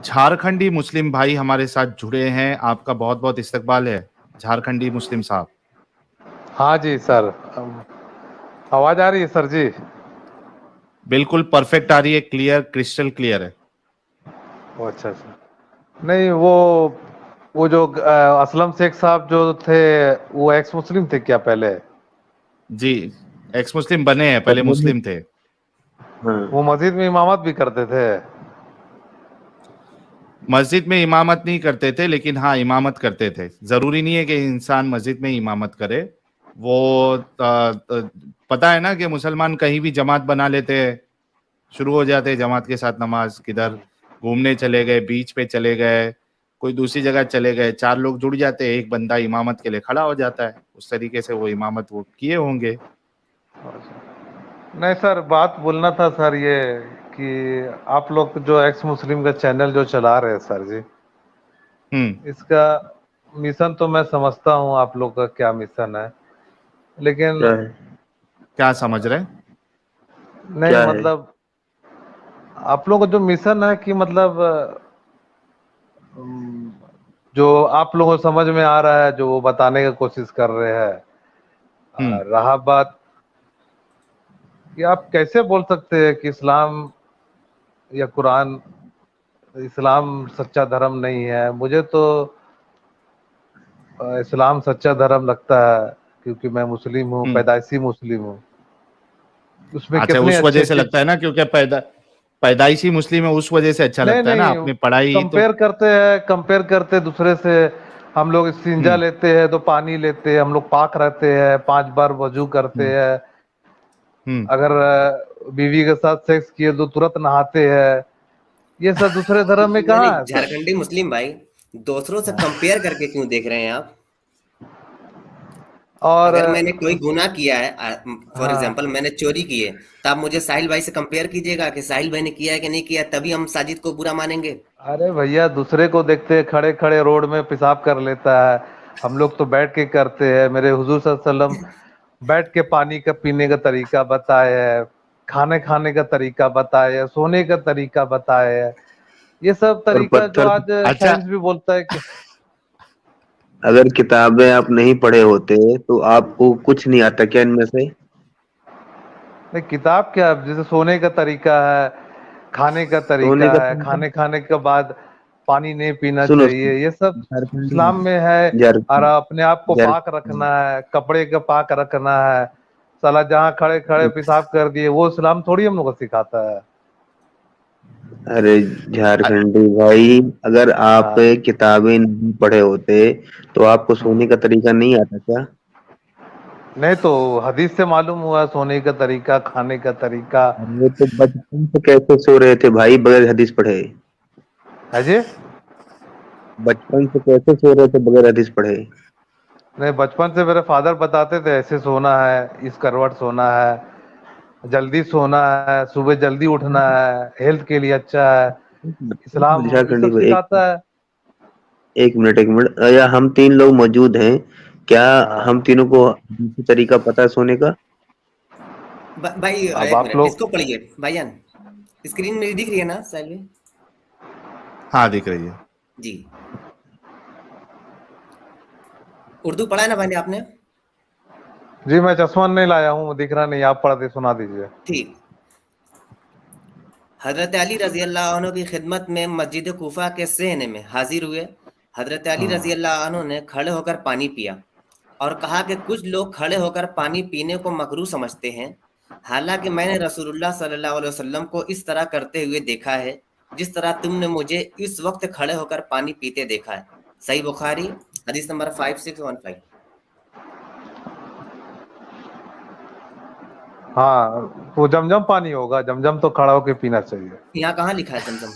झारखंडी मुस्लिम भाई हमारे साथ जुड़े हैं। आपका बहुत बहुत इस्तकबाल है झारखंडी मुस्लिम साहब। हाँ जी सर, आवाज आ रही है सर जी? बिल्कुल परफेक्ट आ रही है, क्लियर, क्रिस्टल क्लियर है। अच्छा अच्छा। नहीं, वो जो असलम शेख साहब जो थे, वो एक्स मुस्लिम थे क्या पहले? जी, एक्स मुस्लिम बने हैं, पहले मुस्लिम थे। वो मस्जिद में इमामत भी करते थे? मस्जिद में इमामत नहीं करते थे, लेकिन हाँ इमामत करते थे। जरूरी नहीं है कि इंसान मस्जिद में इमामत करे। वो पता है ना कि मुसलमान कहीं भी जमात बना लेते हैं, शुरू हो जाते हैं जमात के साथ नमाज। किधर घूमने चले गए, बीच पे चले गए, कोई दूसरी जगह चले गए, 4 लोग जुड़ जाते हैं, एक बंदा इमामत के लिए खड़ा हो जाता है। उस तरीके से वो इमामत वो किए होंगे। नहीं सर, बात बोलना था सर ये कि आप लोग जो एक्स मुस्लिम का चैनल जो चला रहे हैं सर जी, इसका मिशन तो मैं समझता हूँ आप लोग का क्या मिशन है, लेकिन क्या समझ रहे हैं? नहीं मतलब आप लोग का जो मिशन है कि मतलब जो आप लोगों को समझ में आ रहा है, जो वो बताने की कोशिश कर रहे हैं। रहा बात कि आप कैसे बोल सकते हैं कि इस्लाम या कुरान, इस्लाम सच्चा धर्म नहीं है। मुझे तो इस्लाम सच्चा धर्म लगता है, क्योंकि मैं मुस्लिम हूँ, पैदाइशी मुस्लिम हूँ। उसमें अच्छा, कितने उस अच्छे वजह से अच्छे लगता है ना, क्योंकि पैदाइशी मुस्लिम है, उस वजह से अच्छा नहीं लगता है ना। नहीं, अपनी पढ़ाई तो कंपेयर करते हैं दूसरे से। हम लोग इस्तिंजा लेते हैं तो पानी लेते हैं, हम लोग पाक रहते हैं, 5 बार वजू करते हैं। अगर बीवी के साथ सेक्स किए तो तुरंत नहाते हैं। ये सब दूसरे धर्म में नहीं कहाँ नहीं, है सर? झारखंडी मुस्लिम भाई, दूसरों से कंपेयर करके क्यों देख रहे हैं आप? और अगर मैंने कोई गुनाह किया है, फॉर हाँ, एग्जांपल मैंने चोरी की है, तो आप मुझे साहिल भाई से कंपेयर कीजिएगा कि साहिल भाई ने किया है कि नहीं किया, तभी हम साजिद को बुरा मानेंगे। अरे भैया, दूसरे को देखते खड़े खड़े रोड में पेशाब कर लेता है, हम लोग तो बैठ के करते हैं। मेरे हुजूर सल्लल्लाहु अलैहि वसल्लम बैठ के पानी का पीने का तरीका बताए है, खाने खाने का तरीका बताए है, सोने का तरीका बताए है। ये सब तरीका जो आज अच्छा, साइंस भी बोलता है कि अगर किताबें आप नहीं पढ़े होते तो आपको कुछ नहीं आता क्या इनमें से? नहीं, किताब क्या, जैसे सोने का तरीका है, खाने का सोने तरीका का है, खाने खाने के बाद पानी नहीं पीना सुनो चाहिए, ये सब झारखंडी इस्लाम में है। और झारखंड अपने आप को पाक रखना है, कपड़े का पाक रखना है। साला जहाँ खड़े खड़े पेशाब कर दिए, वो इस्लाम थोड़ी हम लोग को सिखाता है। अरे झारखंडी भाई, अगर आप हाँ, किताबें नहीं पढ़े होते तो आपको सोने का तरीका नहीं आता क्या? नहीं तो हदीस से मालूम हुआ सोने का तरीका, खाने का तरीका। अरे तो बचपन से कैसे सो रहे थे भाई बगैर हदीस पढ़े? है जी? बचपन से कैसे सो रहे थे बगैर हदीस पढ़े? नहीं, बचपन से मेरे फादर बताते थे ऐसे सोना है, इस करवट सोना है, जल्दी सोना है, सुबह जल्दी उठना है, हेल्थ के लिए अच्छा है। इस्लाम ये झारखंडी सब भाई, सिखाता है। एक मिनट, या हम 3 लोग मौजूद हैं, क्या हाँ, हम तीनों को हदीसी तरीका पता है सोने का? भाई अब एक आप मिनट, लोग इसको पढ़िए भाईजान। स्क्रीन मेरी दिख रही है ना साहिल भाई? हाँ दिख रही है जी। उर्दू पढ़ा है ना भाई आपने? जी, मैं चश्मा नहीं लाया हूँ, दिख रहा नहीं, आप पढ़ दे सुना दीजिए। ठीक। हजरत अली रजी अल्लाह अन्हु की खिदमत में मस्जिद कूफा के सहने में हाजिर हुए। हजरत अली रजी अल्लाह अन्हु ने खड़े होकर पानी पिया और कहा कि कुछ लोग खड़े होकर पानी पीने को मकरूह समझते हैं, हालांकि मैंने रसूलुल्लाह सल्लल्लाहु अलैहि वसल्लम को इस तरह करते हुए देखा है जिस तरह तुमने मुझे इस वक्त खड़े होकर पानी पीते देखा है। सही बुखारी हदीस नंबर 5615। हाँ, वो जमजम पानी होगा, जमजम तो खड़ा होके पीना चाहिए। यहाँ कहाँ लिखा है जमजम?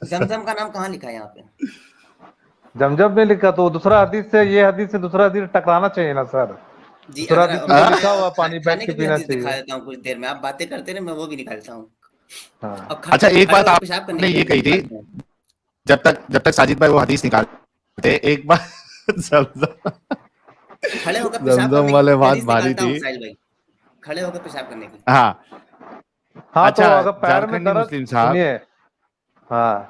जमजम का नाम कहाँ लिखा है यहाँ पे? जमजम में लिखा तो दूसरा हदीस से, ये हदीस से दूसरा हदीस टकराना चाहिए ना सर। जी, दूसरा अगर हदीस में तो लिखा हुआ पानी बैठ खाने के के भी पीना हदीस दिखा चाहिए। देता हूँ कुछ देर में, आप बातें करते रहे, मैं वो भी निकाल देता हूँ। हाँ। अब अच्छा, एक खड़े बात होकर पेशाब करने आपने की ये हदीस कही थी, निकालते हैं। जब तक साजिद भाई वो हदीस निकालते, एक बार जमजम खड़े होकर पेशाब जमजम करने की वाले बात हदीस मारी निकालता थी। हूँ साहिल भाई। खड़े होकर पेशाब करने की। हाँ हाँ अच्छा, तो अगर पैर में झारखंडी दर्द, मुस्लिम साहब, सुनिए, हाँ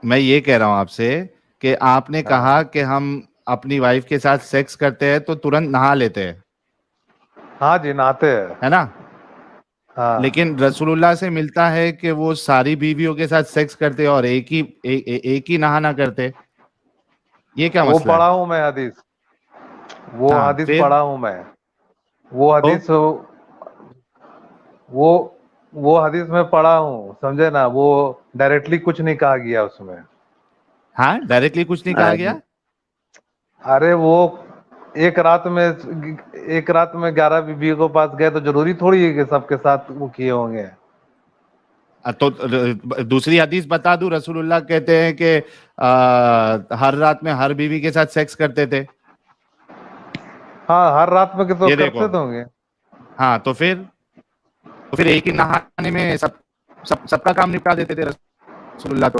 मैं ये कह रहा हूं आपसे कि आपने हाँ कहा कि हम अपनी वाइफ के साथ सेक्स करते हैं तो तुरंत नहा लेते हैं, हाँ जी, नहाते हैं, है ना? हाँ। लेकिन रसूलुल्लाह से मिलता है कि वो सारी बीवियों के साथ सेक्स करते और एक ही नहाना करते। ये क्या वो मसला पढ़ा है? हूँ मैं हदीस, वो हाँ हदीस फिर पढ़ा हूँ मैं, वो तो हदीस, वो वो हदीस में पढ़ा हूँ, समझे ना, वो डायरेक्टली कुछ नहीं कहा गया उसमें। हाँ, डायरेक्टली कुछ नहीं कहा गया। अरे वो एक रात में 11 बीवियों के पास गए तो जरूरी थोड़ी है कि सबके साथ वो किए होंगे। तो दूसरी हदीस बता दूं, रसूलुल्लाह कहते हैं कि हर रात में हर बीवी के साथ सेक्स करते थे। हाँ, हर रात में के तो ये देखो, करते तो होंगे। हाँ तो फिर एक ही नहाने में सबका काम निपटा देते थे रसूलुल्लाह। तो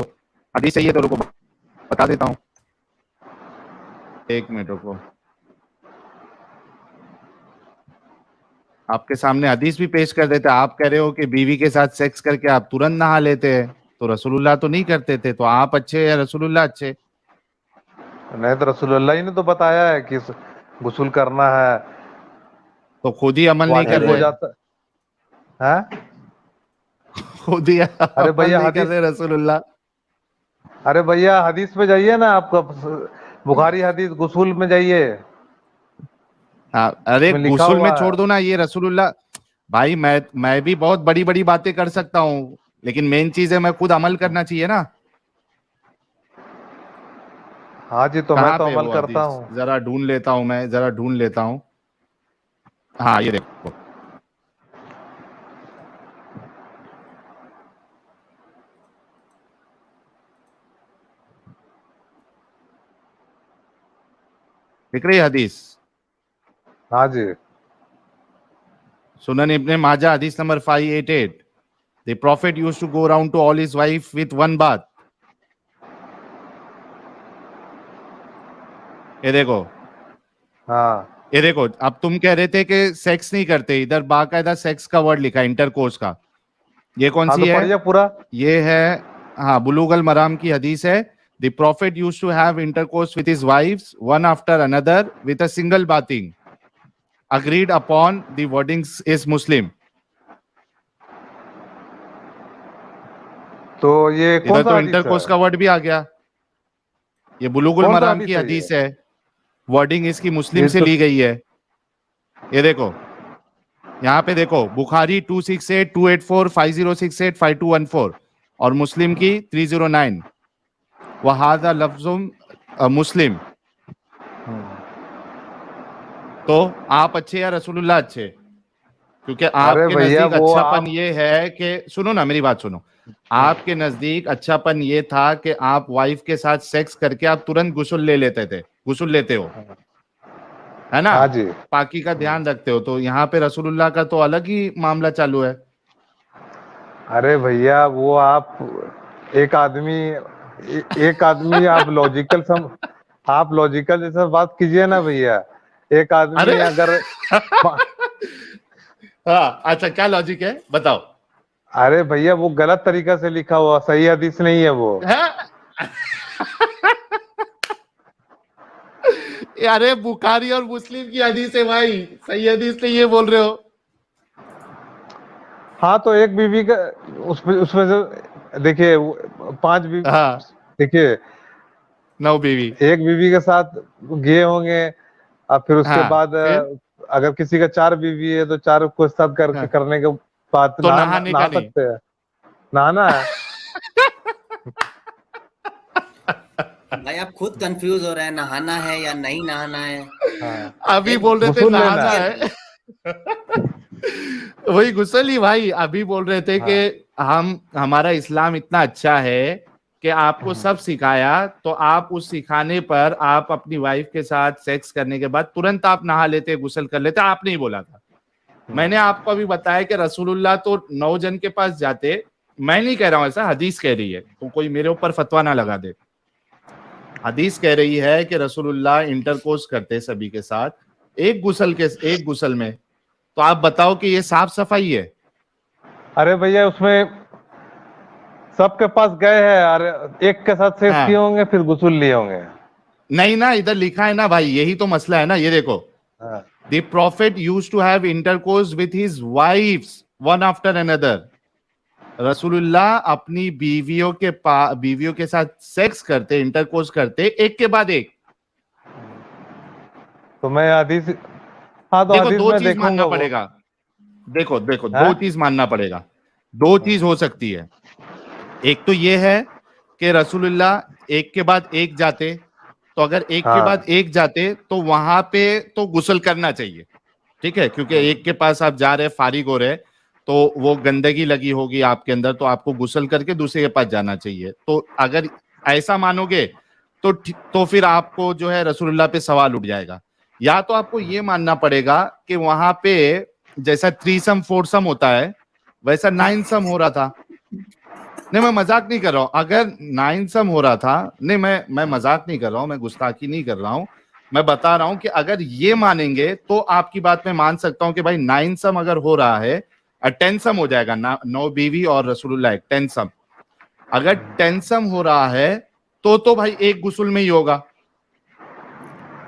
हदीस सही है तो रुको बता देता हूँ, एक मिनट रुको। आपके सामने हदीस भी पेश कर देते। आप कह रहे हो कि बीवी के साथ सेक्स करके आप तुरंत नहा लेते हैं, तो रसूलुल्लाह तो नहीं करते थे, तो आप अच्छे या रसूलुल्लाह अच्छे? नहीं तो रसूलुल्लाह ही ने तो बताया है कि गुस्ल करना है, तो खुद ही अमल नहीं कर वाजिब हो रहे, जाता है। खुद ही अरे अमल भैया नहीं कर हदीस, रहे रसूलुल्लाह। अरे भैया हदीस पे जाइए ना, आपका बुखारी हदीस गुसूल में जाइए, हाँ अरे उसमें लिखा गुस्ल में हुआ छोड़ है। दो ना, ये रसूलुल्लाह। भाई मैं भी बहुत बड़ी बड़ी बातें कर सकता हूँ, लेकिन मेन चीज है मैं खुद अमल करना चाहिए ना। हाँ जी, तो मैं कहाँ तो पे है अमल वो करता हदीस? हूँ। जरा ढूंढ लेता हूँ, मैं जरा ढूंढ लेता हूँ। हाँ ये देखो, दिख रही है हदीस? हाँ जी, सुनन इब्ने माजा हदीस number 588। The prophet used to go around to all his wife with one bath. ये देखो, हाँ ये देखो, अब तुम कह रहे थे कि सेक्स नहीं करते, इधर बाकायदा सेक्स का वर्ड लिखा है, इंटरकोर्स का। ये कौन हाँ, तो सी है? पढ़िए पूरा। ये है, हाँ, बुलूगल मराम की हदीस है। The prophet used to have intercourse with his wives one after another with a single bathing, agreed upon the wordings is Muslim. तो ये इधर कौन सा तो हदीस है? इंटरकोर्स का वर्ड भी आ गया। ये बुलूगुल कौन सा मराम की हदीस है ये? हदीस है, वर्डिंग इसकी मुस्लिम ये से तो, ली गई है। ये देखो, यहाँ पे देखो, बुखारी 268 284 5068 5214 और मुस्लिम की 309। वहादा लफ्जुम मुस्लिम। तो आप अच्छे या रसूलुल्लाह अच्छे? क्योंकि अरे आपके भैया नजदीक वो अच्छापन आप, ये है कि, सुनो ना मेरी बात सुनो, आपके नजदीक अच्छापन ये था कि आप वाइफ के साथ सेक्स करके आप तुरंत गुस्ल ले लेते थे, गुस्ल लेते हो, है ना? हाँ जी, पाकी का ध्यान रखते हो। तो यहाँ पे रसूलुल्लाह का तो अलग ही मामला चालू है। अरे भैया वो आप, एक आदमी एक आदमी, आप लॉजिकल जैसा बात कीजिए ना भैया। एक अरे आदमी अगर हाँ अच्छा, क्या लॉजिक है बताओ? अरे भैया वो गलत तरीका से लिखा हुआ, सही हदीस नहीं है वो। है? अरे बुखारी और मुस्लिम की हदीस है भाई, सही हदीस नहीं ये बोल रहे हो? हाँ तो एक बीवी का, उसमें से देखिए, 5 बीवी, हाँ, देखिए 9 बीवी। एक बीवी के साथ गए होंगे, और फिर उसके हाँ बाद फिर, अगर किसी का 4 बीवी है तो 4 को साथ हाँ, करने के बाद तो नहाने नहा का नहीं? सकते हैं, नहाना है। भाई आप खुद कंफ्यूज हो रहे हैं, नहाना है या नहीं नहाना है। हाँ, अभी एक बोल रहे थे गुसूल लेना नहाना है। है। वही गुस्ल ही भाई, अभी बोल रहे थे कि हाँ, हमारा इस्लाम इतना अच्छा है कि आपको सब सिखाया, तो आप उस सिखाने पर आप अपनी वाइफ के साथ सेक्स करने के बाद तुरंत आप नहा लेते, गुस्ल कर लेते। आपने ही बोला था। मैंने आपको अभी बताया कि रसूलुल्लाह तो 9 जन के पास जाते। मैं नहीं कह रहा हूं, ऐसा हदीस कह रही है, तो कोई मेरे ऊपर फतवा ना लगा दे। हदीस कह रही है कि रसूलुल्लाह इंटरकोर्स करते सभी के साथ, एक गुस्ल में तो आप बताओ कि ये साफ सफाई है? अरे भैया उसमें सबके पास गए हैं, अरे एक के साथ सेक्स हाँ। किए होंगे फिर गुस्ल लिए होंगे। नहीं ना, इधर लिखा है ना भाई, यही तो मसला है ना। ये देखो, हाँ। The prophet used to have intercourse with his wives one after another. रसूलुल्लाह अपनी बीवियों के साथ सेक्स करते, इंटरकोर्स करते, एक के बाद एक। तो मैं हदीस, हाँ तो देखो हदीस दो में चीज मानना देखूंगा वो। पड़ेगा। देखो देखो, हैं? दो चीज मानना पड़ेगा। दो चीज हो सकती है। एक तो ये है कि रसूलुल्लाह एक के बाद एक जाते, तो अगर एक के बाद हाँ एक जाते तो वहां पे तो गुस्ल करना चाहिए, ठीक है, क्योंकि एक के पास आप जा रहे, फारिग हो रहे, तो वो गंदगी लगी होगी आपके अंदर, तो आपको गुस्ल करके दूसरे के पास जाना चाहिए। तो अगर ऐसा मानोगे तो फिर आपको जो है रसूलुल्लाह पे सवाल उठ जाएगा। या तो आपको ये मानना पड़ेगा कि वहां पे जैसा थ्रीसम फोरसम होता है वैसा नाइनसम हो रहा था। नहीं, मैं मजाक नहीं कर रहा हूं। अगर नाइनसम हो रहा था, नहीं, मैं मजाक नहीं कर रहा हूं, मैं गुस्ताखी नहीं कर रहा हूं। मैं बता रहा हूं कि अगर ये मानेंगे तो आपकी बात मैं मान सकता हूं कि भाई नाइनसम अगर हो रहा है, टेंसम हो जाएगा ना, 9 बीवी और रसूलुल्लाह एक, टेंसम। अगर टेंसम हो रहा है तो भाई एक गुस्ल में ही होगा।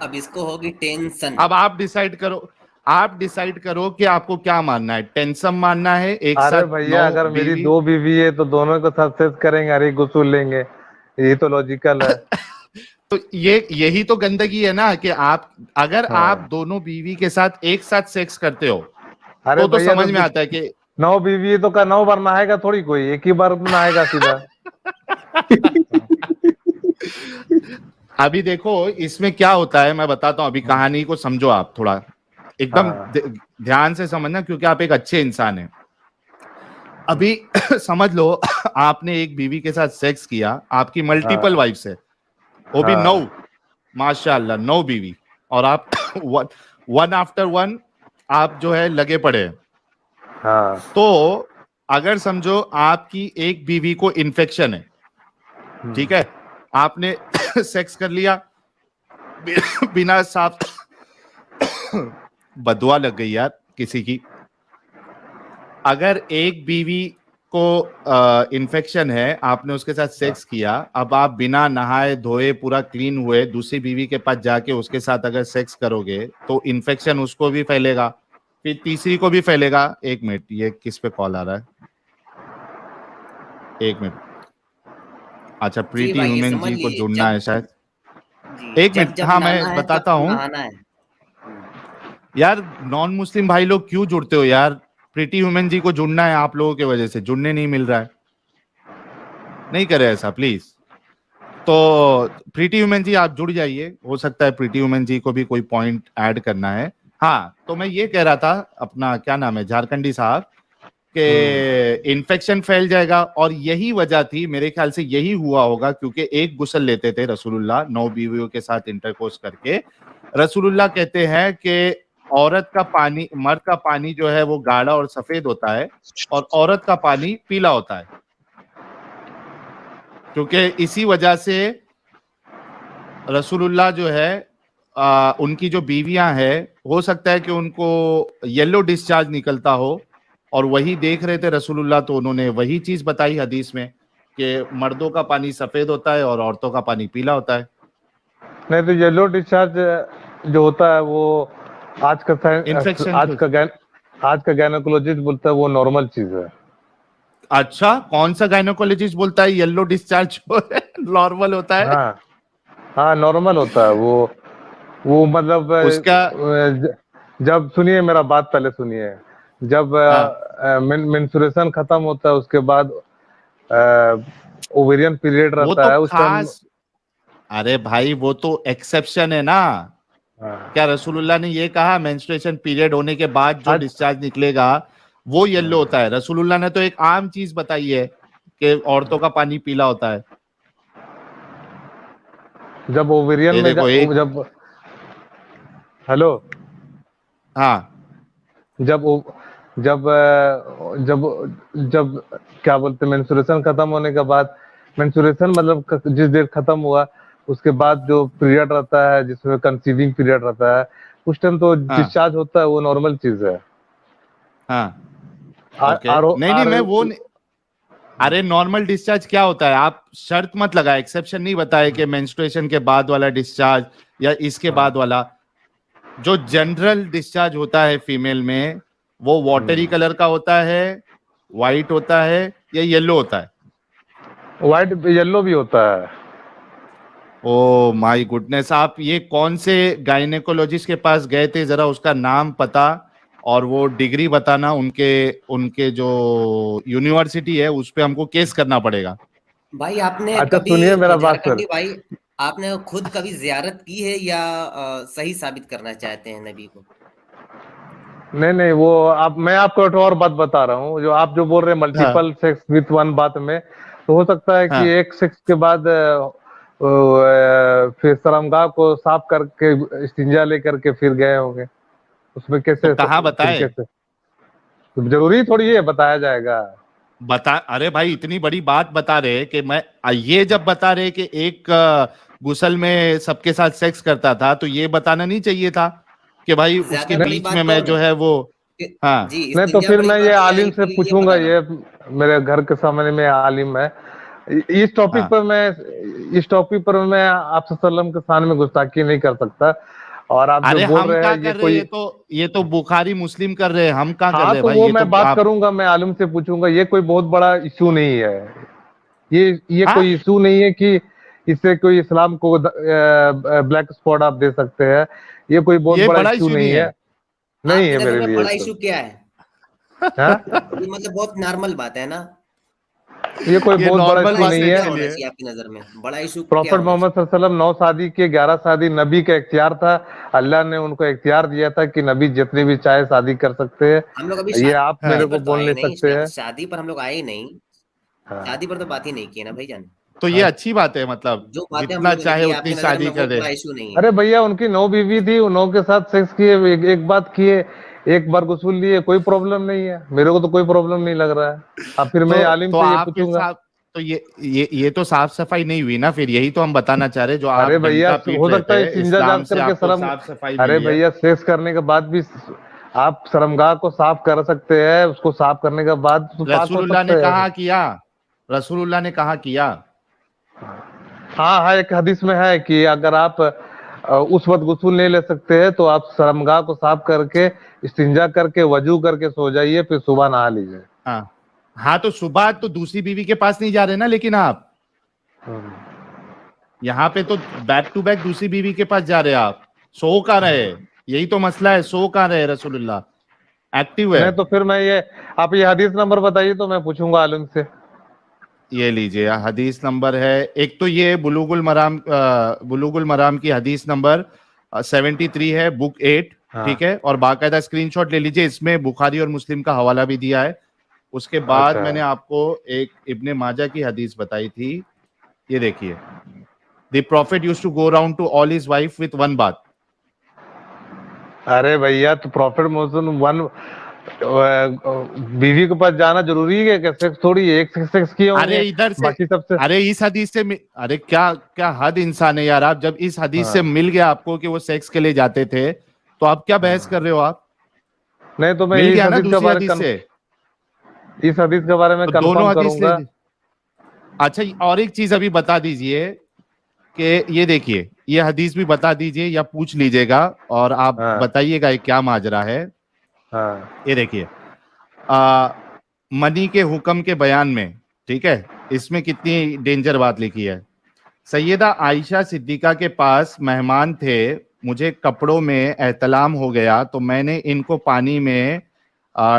अब इसको होगी टेंशन। अब आप डिसाइड करो, आप डिसाइड करो कि आपको क्या मानना है, टेंसम मानना है एक अरे साथ भैया 9 अगर मेरी बीवी। 2 बीवी है तो दोनों को साथ सेक्स करेंगे, अरे गुस्ल लेंगे, ये तो लॉजिकल है। तो यही तो गंदगी है ना, कि आप अगर आप हाँ। दोनों बीवी के साथ एक साथ सेक्स करते हो अरे तो भैया समझ तो में आता है कि 9 बीवी है तो का 9 बार नहाएगा थोड़ी, कोई एक ही बार नहाएगा सीधा। अभी देखो इसमें क्या होता है, मैं बताता हूं। अभी कहानी को समझो आप थोड़ा, एकदम हाँ ध्यान से समझना, क्योंकि आप एक अच्छे इंसान हैं। अभी समझ लो आपने एक बीवी के साथ सेक्स किया, आपकी मल्टीपल हाँ वाइफ्स है, वो भी 9, हाँ माशाल्लाह 9 बीवी, और आप वन आफ्टर वन आप जो है लगे पड़े हैं। हाँ तो अगर समझो आपकी एक बीवी को इन्फेक्शन है, ठीक है, आपने सेक्स कर लिया बिना साफ, बदुआ लग गई यार किसी की। अगर एक बीवी को इन्फेक्शन है, आपने उसके साथ सेक्स किया, अब आप बिना नहाए धोए पूरा क्लीन हुए दूसरी बीवी के पास जाके उसके साथ अगर सेक्स करोगे तो इन्फेक्शन उसको भी फैलेगा, फिर तीसरी को भी फैलेगा। एक मिनट, ये किस पे कॉल आ रहा है? एक मिनट। अच्छा, जी प्रीति भाई ये ह्यूमन समझ जी को लीजिए, जुड़ना है जब शायद। जी एक जब मिनट, जब हाँ नहाना मैं है तब बताता तो हूँ। नहाना है। यार नॉन मुस्लिम भाई लोग क्यों जुड़ते हो यार? प्रीति ह्यूमन जी को जुड़ना है, आप लोगों की वजह से जुड़ने नहीं मिल रहा है। नहीं करे ऐसा प्लीज। तो प्रीति ह्यूमन जी आप जुड़ जाइए, हो सकता है प्रीति ह्यूमन जी को भी कोई पॉइंट ऐड करना है। हाँ, तो मैं ये कह रहा था, अपना क्या नाम है, झारखंडी साहब, कि इन्फेक्शन फैल जाएगा। और यही वजह थी, मेरे ख्याल से यही हुआ होगा, क्योंकि एक गुस्ल लेते थे रसूलुल्लाह 9 बीवियों के साथ इंटरकोर्स करके। रसूलुल्लाह कहते हैं कि औरत का पानी, मर्द का पानी जो है वो गाढ़ा और सफेद होता है, और औरत का पानी पीला होता है, क्योंकि इसी वजह से रसूलुल्लाह जो है उनकी जो बीवियां हैं, हो सकता है कि उनको येलो डिस्चार्ज निकलता हो, और वही देख रहे थे रसूलुल्लाह, तो उन्होंने वही चीज बताई हदीस में कि मर्दों का पानी सफेद होता है और औरतों का पानी पीला होता है। नहीं तो येलो डिस्चार्ज जो होता है वो आज का इन्फेक्शन। आज का गायनोकोलॉजिस्ट बोलता है वो नॉर्मल चीज है। अच्छा, कौन सा गायनोकोलॉजिस्ट बोलता है येलो डिस्चार्ज नॉर्मल होता है? हाँ हाँ नॉर्मल होता है वो मतलब उसका जब सुनिए मेरा बात पहले सुनिए, जब हाँ मेंस्ट्रुएशन खत्म होता है उसके बाद ओवेरियन पीरियड वो रहता तो है उस टाइम। खास, अरे भाई वो तो एक्सेप्शन है ना। हाँ, क्या रसूलुल्लाह ने ये कहा मेंस्ट्रुएशन पीरियड होने के बाद जो आज डिस्चार्ज निकलेगा वो येलो होता है? रसूलुल्लाह ने तो एक आम चीज बताई है कि औरतों का पानी पीला होता है। जब ओवेरियन ये में देखो एक, जब हेलो, हाँ जब जब जब जब क्या बोलते हैं मेंस्ट्रुएशन खत्म होने के बाद, मेंस्ट्रुएशन मतलब जिस देर खत्म हुआ उसके बाद जो पीरियड रहता है जिसमें कंसीविंग पीरियड रहता है, उस टाइम तो हाँ डिस्चार्ज होता है, वो नॉर्मल चीज है। हाँ ओके आरो- नहीं नहीं मैं आरो- वो नहीं, अरे नॉर्मल डिस्चार्ज क्या होता है? आप शर्त मत लगाए, एक्सेप्शन नहीं बताए कि मेंस्ट्रुएशन के बाद वाला डिस्चार्ज या इसके बाद वाला। जो जनरल डिस्चार्ज होता है फीमेल में वो वाटरी कलर का होता है, वाइट होता है या येलो होता है? व्हाइट येलो भी होता है। ओ माय गुडनेस, आप ये कौन से गायनेकोलॉजिस्ट के पास गए थे? जरा उसका नाम पता और वो डिग्री बताना। उनके उनके जो यूनिवर्सिटी है उस पे हमको केस करना पड़ेगा। भाई आपने अच्छा कभी सुनिए मेरा बात झारखंडी सर। भाई, आपने खुद कभी जियारत की है या सही साबित करना चाहते हैं नबी को? नहीं नहीं, वो आप, मैं आपको एक और बात बता रहा हूँ। जो आप जो बोल रहे हैं हाँ मल्टीपल सेक्स विथ वन बात में, तो हो सकता है कि हाँ एक सेक्स के बाद फिर शर्मगाह को साफ करके इस्तिंजा लेकर के फिर गए होंगे। उसमें तो कैसे कहाँ फिर बताए? कैसे? तो जरूरी थोड़ी है बताया जाएगा। बता, अरे भाई इतनी बड़ी बात बता रहे कि मैं ये जब बता रहे कि एक गुसल में सबके साथ सेक्स करता था तो ये बताना नहीं चाहिए था कि भाई ज्यादा उसके बड़ी बीच बात में तो मैं जो नहीं है वो। हाँ जी, नहीं तो इस्तिंजा फिर बड़ी मैं ये बात है या आलिम से ये पूछूंगा। बताना? ये मेरे घर के सामने में आलिम है। इस टॉपिक हाँ पर मैं आपसे सल्लम के सामने में गुस्ताखी नहीं कर सकता। और आप जो अरे बोल हम रहे क्या हैं ये कर रहे हैं? कोई, ये तो बुखारी मुस्लिम कर रहे हैं, हम क्या कर हाँ रहे हैं तो भाई? वो ये तो मैं बात आप। करूंगा, मैं आलिम से पूछूंगा। ये कोई बहुत बड़ा इशू नहीं है। ये हाँ कोई इशू नहीं है कि इससे कोई इस्लाम को ब्लैक स्पॉट आप दे सकते हैं। ये कोई बहुत ये बड़ा बड़ा इशू इशू नहीं नहीं है। है। नहीं आपकी है नजर मेरे में लिए बड़ा तो। इशू क्या है? हाँ, ये मतलब बहुत नॉर्मल बात है ना? ये कोई ये बहुत बड़ा नॉर्मल इशू बड़ा बात इशू नहीं है है। क्या इसके होना लिए। चाहिए आपकी नजर में? बड़ा इशू क्या प्रॉफिट होना मोहम्मद चाहिए? सल्लल्लाहु अलैहि वसल्लम 9 शादी के 11 शादी नबी का इख्तियार था। अल्लाह ने उनको इख्तियार दिया था कि नबी जितनी भी चाहे शादी कर सकते हैं। हम लोग अभी ये आप शादी मेरे हाँ को पर तो बोल आए नहीं नहीं, सकते हैं। शादी पर हम लोग आए नहीं। हाँ, शादी पर तो बात ही नहीं की है ना भाईजान। तो ये हाँ। अच्छी बात है, मतलब जो बातें हम जितना लोगों ने चाहे की, उतनी आपकी नजर में शादी वो करे। बड़ा इशू नहीं है। अरे भैया, उनकी 9 बीवी थी, उन 9 के साथ सेक्स किए, एक बात किए, एक बार गुसूल लिए, कोई प्रॉब्लम नहीं है। मेरे को तो कोई प्रॉब्लम नहीं लग रहा है। अब फिर मैं आलिम तो से ये आपके पूछूंगा। साथ तो ये तो साफ सफाई नहीं हुई ना? फिर यही तो हम बताना चाह रहे, जो अरे आप भैया, डंका पीट हो रहे सकता है थे, इस्तिंजा इस्लाम जाग से करके आपको शर्म। साफ सफाई अरे मिली है। भैया, सेक्स करने के बाद भी आप शर्मगाह को साफ कर सकते हैं। उसको साफ करने के बाद तो पाक हो रसूलुल्लाह सकते ने हैं। कहा किया, रसूलुल्लाह ने कहा किया। हाँ हाँ, एक हदीस में है कि अगर आप उस वक्त गुस्ल नहीं ले सकते हैं तो आप शर्मगाह को साफ करके इस्तिंजा करके वजू करके सो जाइए, फिर सुबह नहा लीजिए। हाँ हाँ, तो सुबह तो दूसरी बीवी के पास नहीं जा रहे ना, लेकिन आप यहाँ पे तो बैक टू बैक दूसरी बीवी के पास जा रहे हैं। आप सो कहाँ रहे? यही तो मसला है, सो कहाँ रहे? रसूलुल्लाह एक्टिव है। नहीं तो फिर मैं ये, आप ये हदीस नंबर बताइए तो मैं पूछूंगा आलिम से। ये लीजिए, हदीस नंबर है, एक तो ये बुलुगुल मराम की हदीस नंबर 73 है, बुक 8। हाँ। ठीक है, और बाकायदा स्क्रीनशॉट ले लीजिए, इसमें बुखारी और मुस्लिम का हवाला भी दिया है। उसके बाद अच्छा। मैंने आपको एक इब्ने माजा की हदीस बताई थी, ये देखिए। The prophet used to go around to all his wife with one बात। अरे भैया, तो प्रॉफिट मोहम्मद वन बीवी के पास जाना जरूरी है क्या? सेक्स थोड़ी है, एक सेक्स किए अरे होंगे इधर से, बाकी सबसे। अरे इस हदीस से अरे क्या क्या हद इंसान है यार आप! जब इस हदीस से हाँ। मिल गया आपको कि वो सेक्स के लिए जाते थे, तो आप क्या बहस कर रहे हो आप? नहीं तो मैं मिल इस गया ना हदीस के दूसरी बारे हदीस से। इस हदीस के बारे में तो दोनों कंफर्म हदीस ले करूंगा। अच्छा, और एक चीज अभी बता दीजिए कि ये देखिए, ये हदीस भी बता दीजिए या पूछ लीजिएगा और आप हाँ बताइएगा ये क्या माजरा है। हाँ ये देखिए, मनी के हुक्म के बयान में, ठीक है, इसमें कितनी डेंजर बात लिखी है। सैयदा आयशा सिद्दीका के पास मेहमान थे, मुझे कपड़ों में एहतलाम हो गया तो मैंने इनको पानी में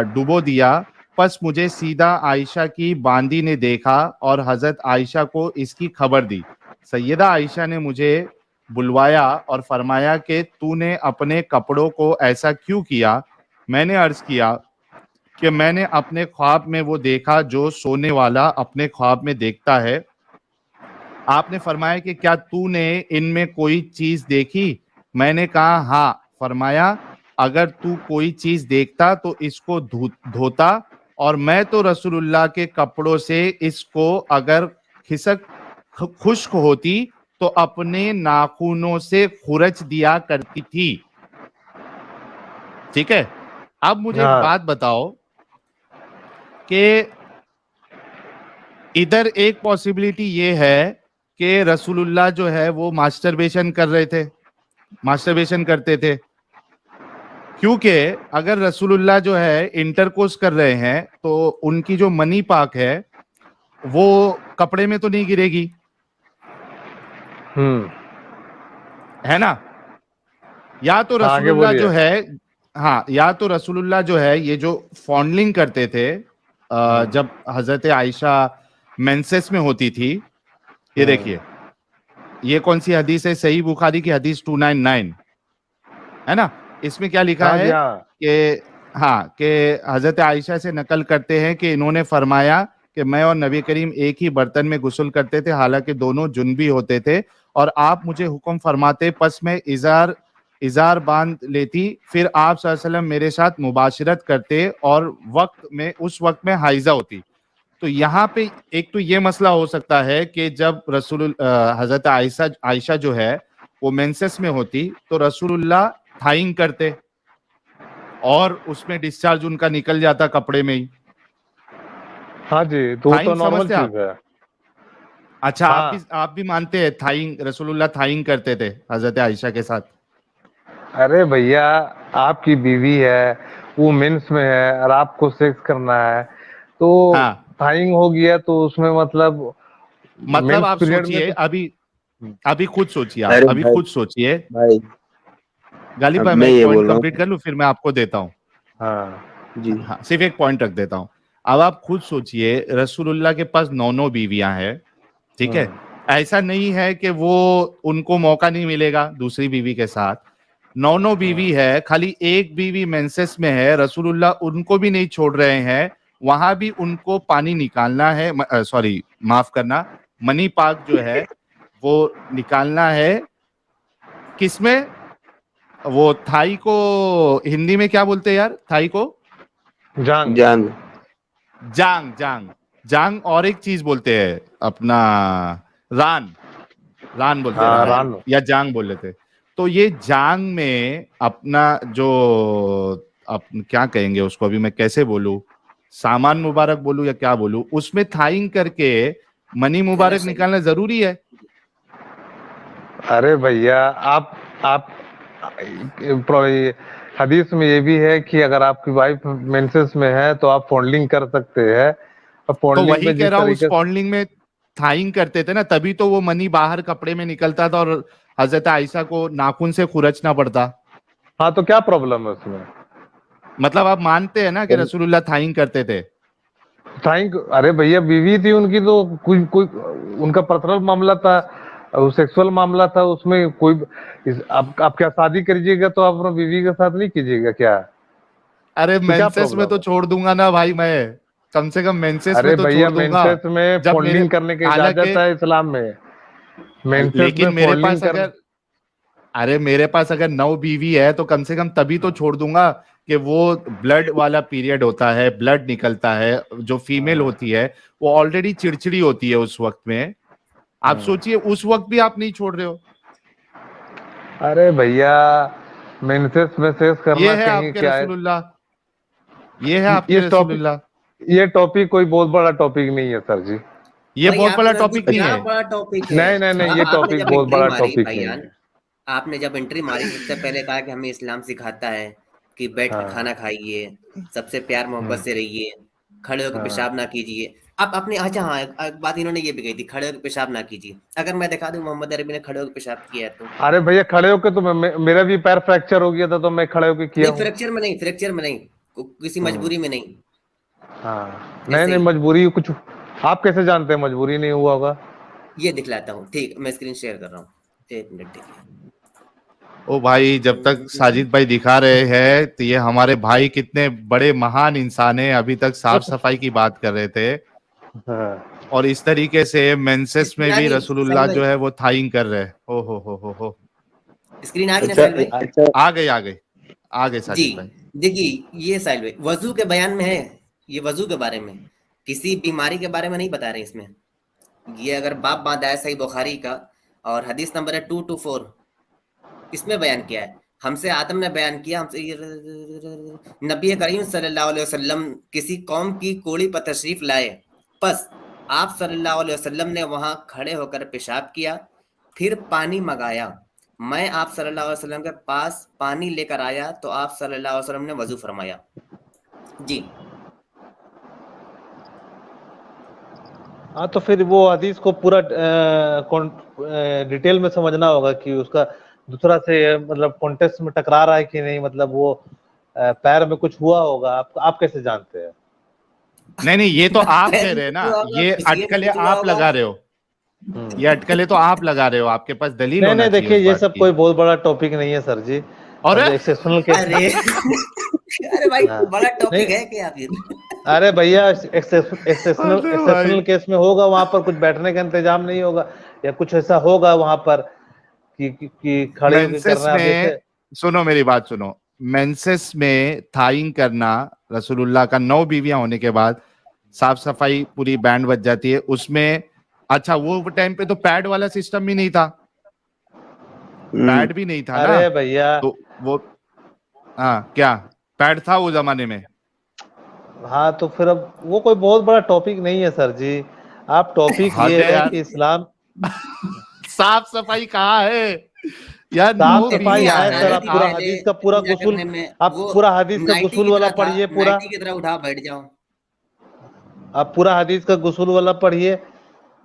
डुबो दिया। बस मुझे सीधा आयशा की बांदी ने देखा और हजरत आयशा को इसकी खबर दी। सैयदा आयशा ने मुझे बुलवाया और फरमाया कि तूने अपने कपड़ों को ऐसा क्यों किया? मैंने अर्ज किया कि मैंने अपने ख्वाब में वो देखा जो सोने वाला अपने ख्वाब में देखता है। आपने फरमाया कि क्या तूने इनमें कोई चीज देखी? मैंने कहा हाँ। फरमाया अगर तू कोई चीज देखता तो इसको धोता, और मैं तो रसूलुल्लाह के कपड़ों से इसको अगर खिसक खुश्क होती तो अपने नाखूनों से खुरच दिया करती थी। ठीक है, अब मुझे एक हाँ। बात बताओ कि इधर एक पॉसिबिलिटी ये है कि रसूलुल्लाह जो है वो मास्टरबेशन करते थे, क्योंकि अगर रसूलुल्लाह जो है इंटरकोर्स कर रहे हैं तो उनकी जो मनी पाक है वो कपड़े में तो नहीं गिरेगी, है ना। या तो आगे रसूलुल्लाह बोलिए। जो है, हाँ, या तो रसूलुल्लाह जो है ये जो फॉन्डलिंग करते थे जब हजरत आयशा मेंसेस में होती थी, ये देखिए, ये कौन सी हदीस है, सही बुखारी की हदीस 299, है ना। इसमें क्या लिखा हाँ जी, है हाँ। कि हाँ, कि हजरत आयशा से नकल करते हैं कि इन्होंने फरमाया कि मैं और नबी करीम एक ही बर्तन में गुस्ल करते थे, हालांकि दोनों जुनबी होते थे, और आप मुझे हुक्म फरमाते, पस मैं इजार बांध लेती, फिर आप सल्लल्लाहु अलैहि वसल्लम मेरे साथ मुबाशरत करते और उस वक्त में हाइजा होती। तो यहाँ पे एक तो ये मसला हो सकता है कि जब हजरत आयशा जो है वो मेंसेस में होती तो रसूलुल्लाह थाइंग करते और उसमें डिस्चार्ज उनका निकल जाता कपड़े में ही। हाँ जी, तो वो तो थाइंग नॉर्मल समझते आप? चीज है। अच्छा, हाँ। आप भी मानते हैं थाइंग, रसूलुल्लाह थाइंग करते थे हजरत आयशा के साथ? अरे भैया, आपकी बीवी है, वो मेंस में है और आपको सेक्स करना है, तो हाँ, थाइंग हो गया तो उसमें मतलब मतलब मेंस आप पीरियड में सोचिए, तो। अभी अभी खुद सोचिए, आप अरे अभी भाई, खुद सोचिए। भाई गालिब अब भाई, मैं मैं एक ये पॉइंट बोल रहा कंप्लीट हूँ। कर लूं, फिर मैं आपको देता हूं। हाँ जी। हाँ, सिर्फ एक पॉइंट रख देता हूं। अब आप खुद सोचिए, रसूलुल्लाह के पास 9 बीवियां हैं, ठीक है। ऐसा नहीं है कि वो उनको मौका नहीं मिलेगा दूसरी बीवी के साथ। 9 बीवी है, खाली एक बीवी मेंसेस में है, रसूलुल्लाह उनको भी नहीं छोड़ रहे हैं, वहां भी उनको पानी निकालना है, सॉरी माफ करना, मनी पाक जो है वो निकालना है। किसमें? वो थाई को हिंदी में क्या बोलते हैं यार, थाई को? जांग। जांग। जांग, जांग, जांग, और एक चीज बोलते हैं अपना, रान, रान बोलते हैं, हाँ, रान रानो। या जांग बोल लेते हैं। तो ये जांग में अपना जो क्या कहेंगे उसको, अभी मैं कैसे बोलूं, सामान मुबारक बोलूं या क्या बोलूं, उसमें थाइंग करके मनी कहना मुबारक सही। निकालना जरूरी है। अरे भैया, आप ये हदीस में ये भी है कि अगर आपकी वाइफ मेंसेस में है तो आप फॉन्डलिंग कर सकते हैं, और तो फॉन्डलिंग वही में कह जिस रहा हूँ, उस तरीके से। फॉन्डलिंग में थाइंग करते थे ना, तभी तो वो मनी बाहर कपड़े में निकलता था और हजरत आयशा को नाखून से खुरचना पड़ता। हाँ, तो क्या प्रॉब्लम है उसमें? मतलब आप मानते हैं ना कि रसूलुल्लाह थाइंग करते थे? अरे भैया, बीवी थी उनकी, तो कोई कोई उनका पर्सनल मामला था, सेक्सुअल मामला था, उसमें कोई आप क्या शादी करिएगा तो आप अपना बीवी के साथ नहीं कीजिएगा क्या? अरे तो क्या मेंसेस में प्रॉब्लम तो है? छोड़ दूंगा ना भाई, मैं कम से कम मेंसेस में अरे तो भैया, छोड़ दूंगा। मेंसेस में जब मेरे, फोल्डिंग करने की इजाजत हालांकि, है इस्लाम में। मेंसेस में लेकिन मेरे फोल्डिंग पास कर। अगर, अरे मेरे पास अगर 9 बीवी है तो कम से कम तभी तो छोड़ दूंगा कि वो ब्लड वाला पीरियड होता है, ब्लड निकलता है, जो फीमेल होती है वो ऑलरेडी चिड़चिड़ी होती है उस वक्त में। आप सोचिए, उस वक्त भी आप नहीं छोड़ रहे हो। अरे भैया, मेंसेस में सेक्स ये करना है कहीं आपके क्या है? रसूलुल्लाह, ये है ये आपके टॉपिक रसूलुल्लाह। ये टॉपिक कोई बहुत बड़ा टॉपिक नहीं है सर जी। ये भाई बहुत बड़ा आपके नजदीक टॉपिक नहीं क्या है। बड़ा टॉपिक है? नहीं नहीं नहीं, ये आपने टॉपिक जब बहुत एंट्री बड़ा मारी टॉपिक नहीं भाईजान, है। आपने जब एंट्री मारी सबसे पहले कहा कि हमें इस्लाम सिखाता है कि बैठ के हाँ खाना खाइए, सबसे प्यार मोहब्बत से रहिए, खड़े होकर हाँ। पेशाब ना कीजिए। आप अपने, अच्छा हाँ, एक बात इन्होंने ये भी कही थी, खड़े होकर पेशाब ना कीजिए। अगर मैं दिखा दूं मोहम्मद अरबी ने खड़े होकर पेशाब किया है तो? अरे भैया, खड़े होके तो मेरा भी पैर फ्रैक्चर हो गया था, तो मैं खड़े होके किया नहीं, हूँ। फ्रैक्चर में नहीं, फ्रैक्चर में नहीं, किसी मजबूरी में नहीं, हाँ, नहीं ऐसे नहीं, ही। मजबूरी कुछ। आप कैसे जानते हैं मजबूरी नहीं हुआ होगा? ये दिखलाता हूँ, ठीक, मैं स्क्रीन शेयर कर रहा हूँ, एक मिनट देखिए। ओ भाई, जब तक साजिद भाई दिखा रहे हैं तो ये हमारे भाई कितने बड़े महान इंसान है, अभी तक साफ सफाई की बात कर रहे थे हाँ। और इस तरीके से मेंसेस में स्क्रीन आ भी गई रसूलुल्लाह साहिल जो भाई? है वो थाइंग कर रहे हैं। ओ हो। स्क्रीन आ गई ना अच्छा, साहिल भाई? अच्छा। आ गए जी, साजिद भाई। देखिए ये साहिल भाई वजू के बयान में है, ये वजू के बारे में, किसी बीमारी के बारे में नहीं बता रहे इसमें। ये अगर बाप बांधा है सही बुखारी का, और हदीस नंबर है 224, इसमें बयान किया है हमसे आदम ने बयान किया, हमसे नबी करीम सल्लल्लाहु अलैहि वसल्लम किसी कौम की कोड़ी पर तशरीफ लाए, बस आप सल्लल्लाहु अलैहि वसल्लम ने वहां खड़े होकर पेशाब किया, फिर पानी मंगाया, मैं आप सल्लल्लाहु अलैहि वसल्लम के पास पानी लेकर आया तो आप सल्लल्लाहु अलैहि वसल्लम ने वजू फरमाया। जी हाँ, तो फिर वो हदीस को पूरा डिटेल में समझना होगा कि उसका दूसरा से मतलब कॉन्टेक्स्ट में टकरा रहा है कि नहीं, मतलब वो पैर में कुछ हुआ होगा, आप कैसे जानते हैं? नहीं, ये तो आप कह रहे हैं ना, ये अटकलें आप लगा रहे हो, ये अटकलें तो आप लगा रहे हो, आपके पास दलील नहीं होना नहीं, चाहिए देखिए उस ये बात सब की। कोई बहुत बड़ा टॉपिक नहीं है सर जी, और एक्सेप्शनल केस। अरे अरे भाई हाँ। बड़ा टॉपिक नहीं। है क्या फिर? अरे भैया, अरे एक्सेप्शनल भाई। केस में होगा, वहां पर कुछ बैठने का इंतजाम नहीं होगा या कुछ ऐसा होगा वहां पर कि खड़े होकर मेंसेस करना। अब में जैसे सुनो मेरी बात सुनो, मेंसेस में थाइंग करना, रसूलुल्लाह का 9 बीवियां होने के बाद साफ सफाई पूरी बैंड बज जाती है उसमें। अच्छा, वो टाइम पे तो पैड वाला सिस्टम भी नहीं था, पैड भी नहीं था ना, अरे भैया, तो वो हाँ क्या पैड था वो जमाने में? हाँ तो फिर अब वो कोई बहुत बड़ा टॉपिक नहीं है सर जी। आप टॉपिक हद ये है है यार। कि इस्लाम साफ सफाई कहाँ है यार? साफ 9 सफाई बीवियां है सर। हैं आप थी पूरा आप। पहले हदीस का पूरा पूजा गुसूल, करने में, आप वो पूरा हदीस का नाइटी गुसूल की वाला तरह था, पढ़िए पूरा, नाइटी की तरह उठा बैठ जाओ। आप पूरा हदीस का गुसूल वाला पढ़िए।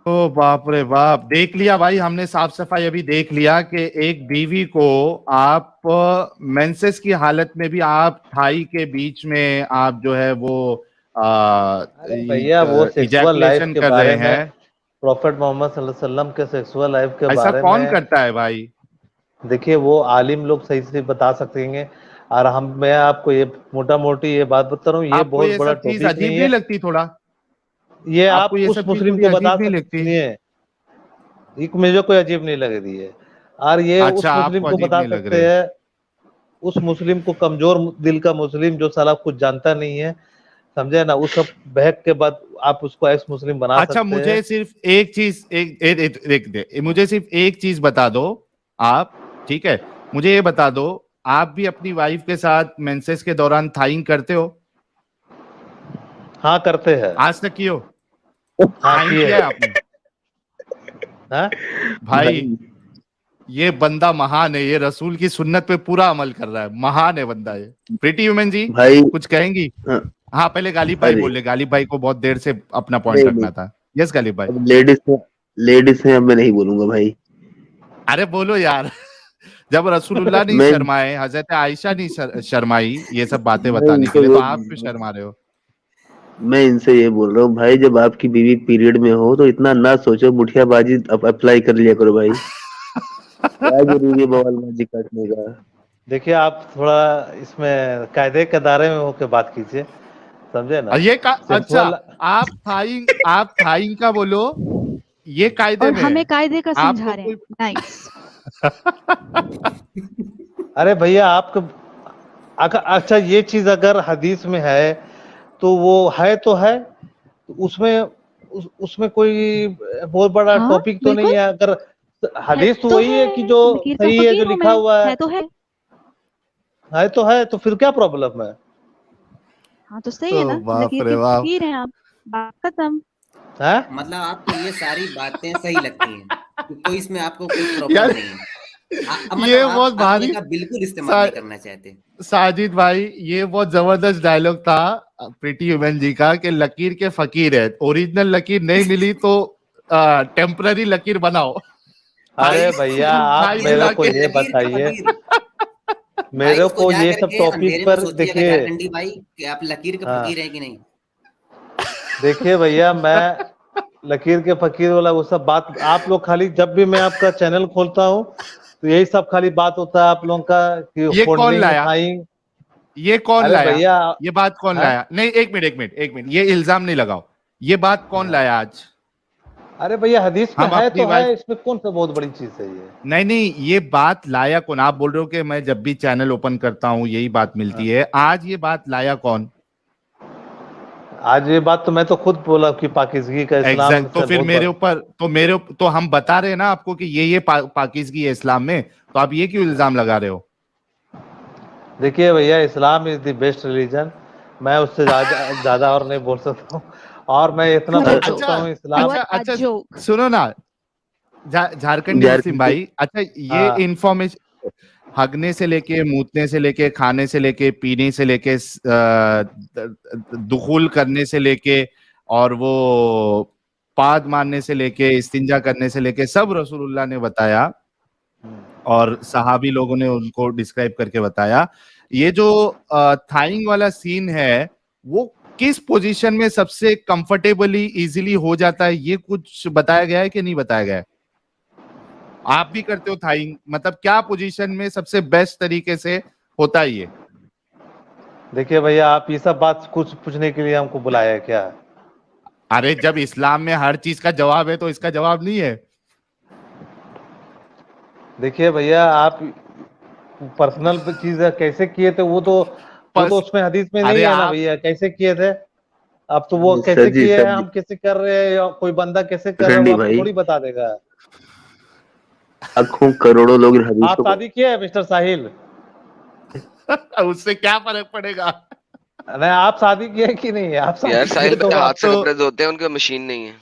ओ बाप रे बाप, देख लिया भाई हमने, साफ सफाई अभी देख लिया कि एक बीवी को आप मेंसेस की हालत में भी आप थाई के बीच में आप जो है वो अरे भैया, वो सेक्सुअल लाइफ इजैकुलेशन के कर रहे बारे में, हैं। प्रॉफेट मोहम्मद सल्लल्लाहु अलैहि वसल्लम के सेक्सुअल लाइफ के ऐसा बारे कौन में करता है भाई? देखिए वो आलिम लोग सही से बता सकेंगे। और मैं आपको ये मोटा मोटी ये बात बता रहा हूँ, ये आपको बहुत ये बड़ा सब चीज टॉपिक अजीब नहीं नहीं है। लगती थोड़ा? ये आपको आप ये उस सब चीज मुस्लिम थोड़ी को बता अजीब नहीं सकते, लगती? सुनिए, एक मुझे कोई अजीब नहीं लग रही है। और ये अच्छा, उस मुस्लिम आपको को अजीब बता नहीं लग सकते रहे? हैं, उस मुस्लिम को, कमजोर दिल का मुस्लिम जो साला कुछ जानता नहीं है, समझे ना, उस सब बहक के बाद आप उसको एक्स मुस्लिम बना अच्छा, सकते हैं। मुझे सिर्फ एक चीज मुझे सिर्फ एक चीज बता दो आप, ठीक है? मुझे ये बता दो, आप भी अपनी वाइफ के साथ मेंसेस के दौरान थाइंग करते हो? हाँ करते हैं। आज तक कियो? हाँ थाइंग किए किया है हैं। आपने? हाँ भाई, भाई ये बंदा महान है, ये रसूल की सुन्नत पे पूरा अमल कर रहा है, महान है बंदा ये। प्रीति वुमेन जी भाई कुछ कहेंगी? हाँ, हाँ, पहले गालिब भाई अरे बोल ले, गालिब भाई को बहुत देर से अपना पॉइंट नहीं नहीं, रखना था। यस गालिब भाई। अब लेडीज हैं, अब मैं नहीं बोलूंगा भाई। अरे बोलो यार। जब रसूलुल्लाह नहीं मैं शर्माए, हजरत आयशा नहीं शर्माई ये सब बातें मैं बताने के इनको लिए, ये तो बोल आप क्यों रहा हूँ, शर्मा रहे हो? मैं इनसे ये बोल रहा हूँ भाई, जब आपकी बीवी पीरियड में हो तो इतना ना सोचो, मुठियाबाजी अप्लाई कर लिया करो भाई। क्या जरूरी है बवालबाजी काटने का? देखिए, आप थोड़ा इसमें कायदे के दायरे में होकर बात कीजिए, समझे ना। अच्छा, सेक्सुअल, आप थाइंग का बोलो, ये कायदे और में हमें है। कायदे का समझा आपको रहे कोई हैं। नाइस। अरे भैया आपको अच्छा, ये चीज अगर हदीस में है तो वो है तो है, उसमें उसमें कोई बहुत बड़ा हाँ टॉपिक तो नहीं बिल्कुल है। अगर है, हदीस तो तो वही है कि है, जो लकीर का सही है, जो फकीर हूँ लिखा मैं, हुआ है तो है। तो फिर क्या प्रॉब्लम है? हाँ तो सही है ना, बाप लकीर रे के बाप। फकीर हैं आप, बात खत्म। है मतलब आपको ये सारी बातें सही लगती हैं, तो कोई इसमें आपको कोई प्रॉब्लम यार, नहीं है। मतलब ये बहुत आप भारी, इनका बिल्कुल इस्तेमाल नहीं करना चाहते। साजिद भाई, ये बहुत जबरदस्त डायलॉग था प्रीति वुमेन जी का कि लकीर के फकीर है, ओरिजिनल लकीर नहीं मिली तो टेम्पररी लकीर बनाओ। अरे भाई भैया, उसको आप भाई मेरे मिला को के ये लकीर का बताइए, फकीर, भाई मेरे उसको को जा ये सब करके टॉपिक अंधेरे में पर सोचिएगा देखिए। झारखंडी भाई कि आप लकीर के हाँ फकीर हैं कि नहीं। देखिए भैया, मैं लकीर के फकीर वाला वो सब बात, आप लोग खाली जब भी मैं आपका चैनल खोलता हूँ तो यही सब खाली बात होता है आप लोगों का कि ये कौन होल्डिंग लाया? थाइंग। ये कौन अरे लाया? भैया, ये बात कौन हाँ? लाया? नहीं, एक मिनट, ये इल्जाम नहीं लगाओ, ये बात कौन लाया आज? अरे भैया, हदीस में हम है अपनी तो वाइफ, है, इसमें कौन सा बहुत बड़ी चीज है ये? नहीं, ये बात लाया कौन? आप बोल रहे हो कि मैं जब भी चैनल ओपन करता हूँ यही बात मिलती है, आज ये बात लाया कौन? आज ये बात तो मैं तो खुद बोला कि पाकिज़गी का इस्लाम एग्जैक्ट, तो से फिर बहुत मेरे ऊपर तो हम बता रहे हैं ना आपको कि ये पाकिज़गी है इस्लाम में, तो आप ये क्यों इल्जाम लगा रहे हो? देखिए भैया, Islam is the best religion. मैं उससे ज्यादा और नहीं बोल सकता हूँ। और मैं इतना What a बोल joke. सकता हूँ, इस्लाम What a अच्छा joke. सुनो ना, झारखंडी मुस्लिम झारखंड भाई, अच्छा ये हाँ। इंफॉर्मेशन हगने से लेके, मूतने से लेके, खाने से लेके, पीने से लेके, दुखूल करने से लेके, और वो पाद मारने से लेके, इस्तिंजा करने से लेके, सब रसूलुल्लाह ने बताया और सहाबी लोगों ने उनको डिस्क्राइब करके बताया। ये जो थाइंग वाला सीन है, वो किस पोजीशन में सबसे कंफर्टेबली इजीली हो जाता है, ये कुछ बताया गया है कि नहीं बताया गया है? आप भी करते हो थाइंग, मतलब क्या पोजीशन में सबसे बेस्ट तरीके से होता है ये? देखिए भैया, आप ये सब बात कुछ पूछने के लिए हमको बुलाया है क्या? अरे जब इस्लाम में हर चीज का जवाब है तो इसका जवाब नहीं है? देखिए भैया, आप पर्सनल चीज कैसे किए थे, वो तो उसमें हदीस में नहीं अरे है ना आप, भैया, कैसे किए थे। अब तो वो सर कैसे जी, किए सर हैं, जी, हम कैसे कर रहे हैं, या कोई बंदा कैसे कर रहा है, वो झारखंडी आपको भाई, थोड़ी बता देगा। लाखों करोड़ों लोग इन आप हदीसों को शादी किए हैं मिस्टर साहिल? उससे क्या फर्क पड़ेगा? नहीं, आप शादी किए हैं कि नहीं? आप यार शादी साहिल किए तो भाई हाथ आप से तो कपड़े धोते हैं, उनके मशीन नहीं है।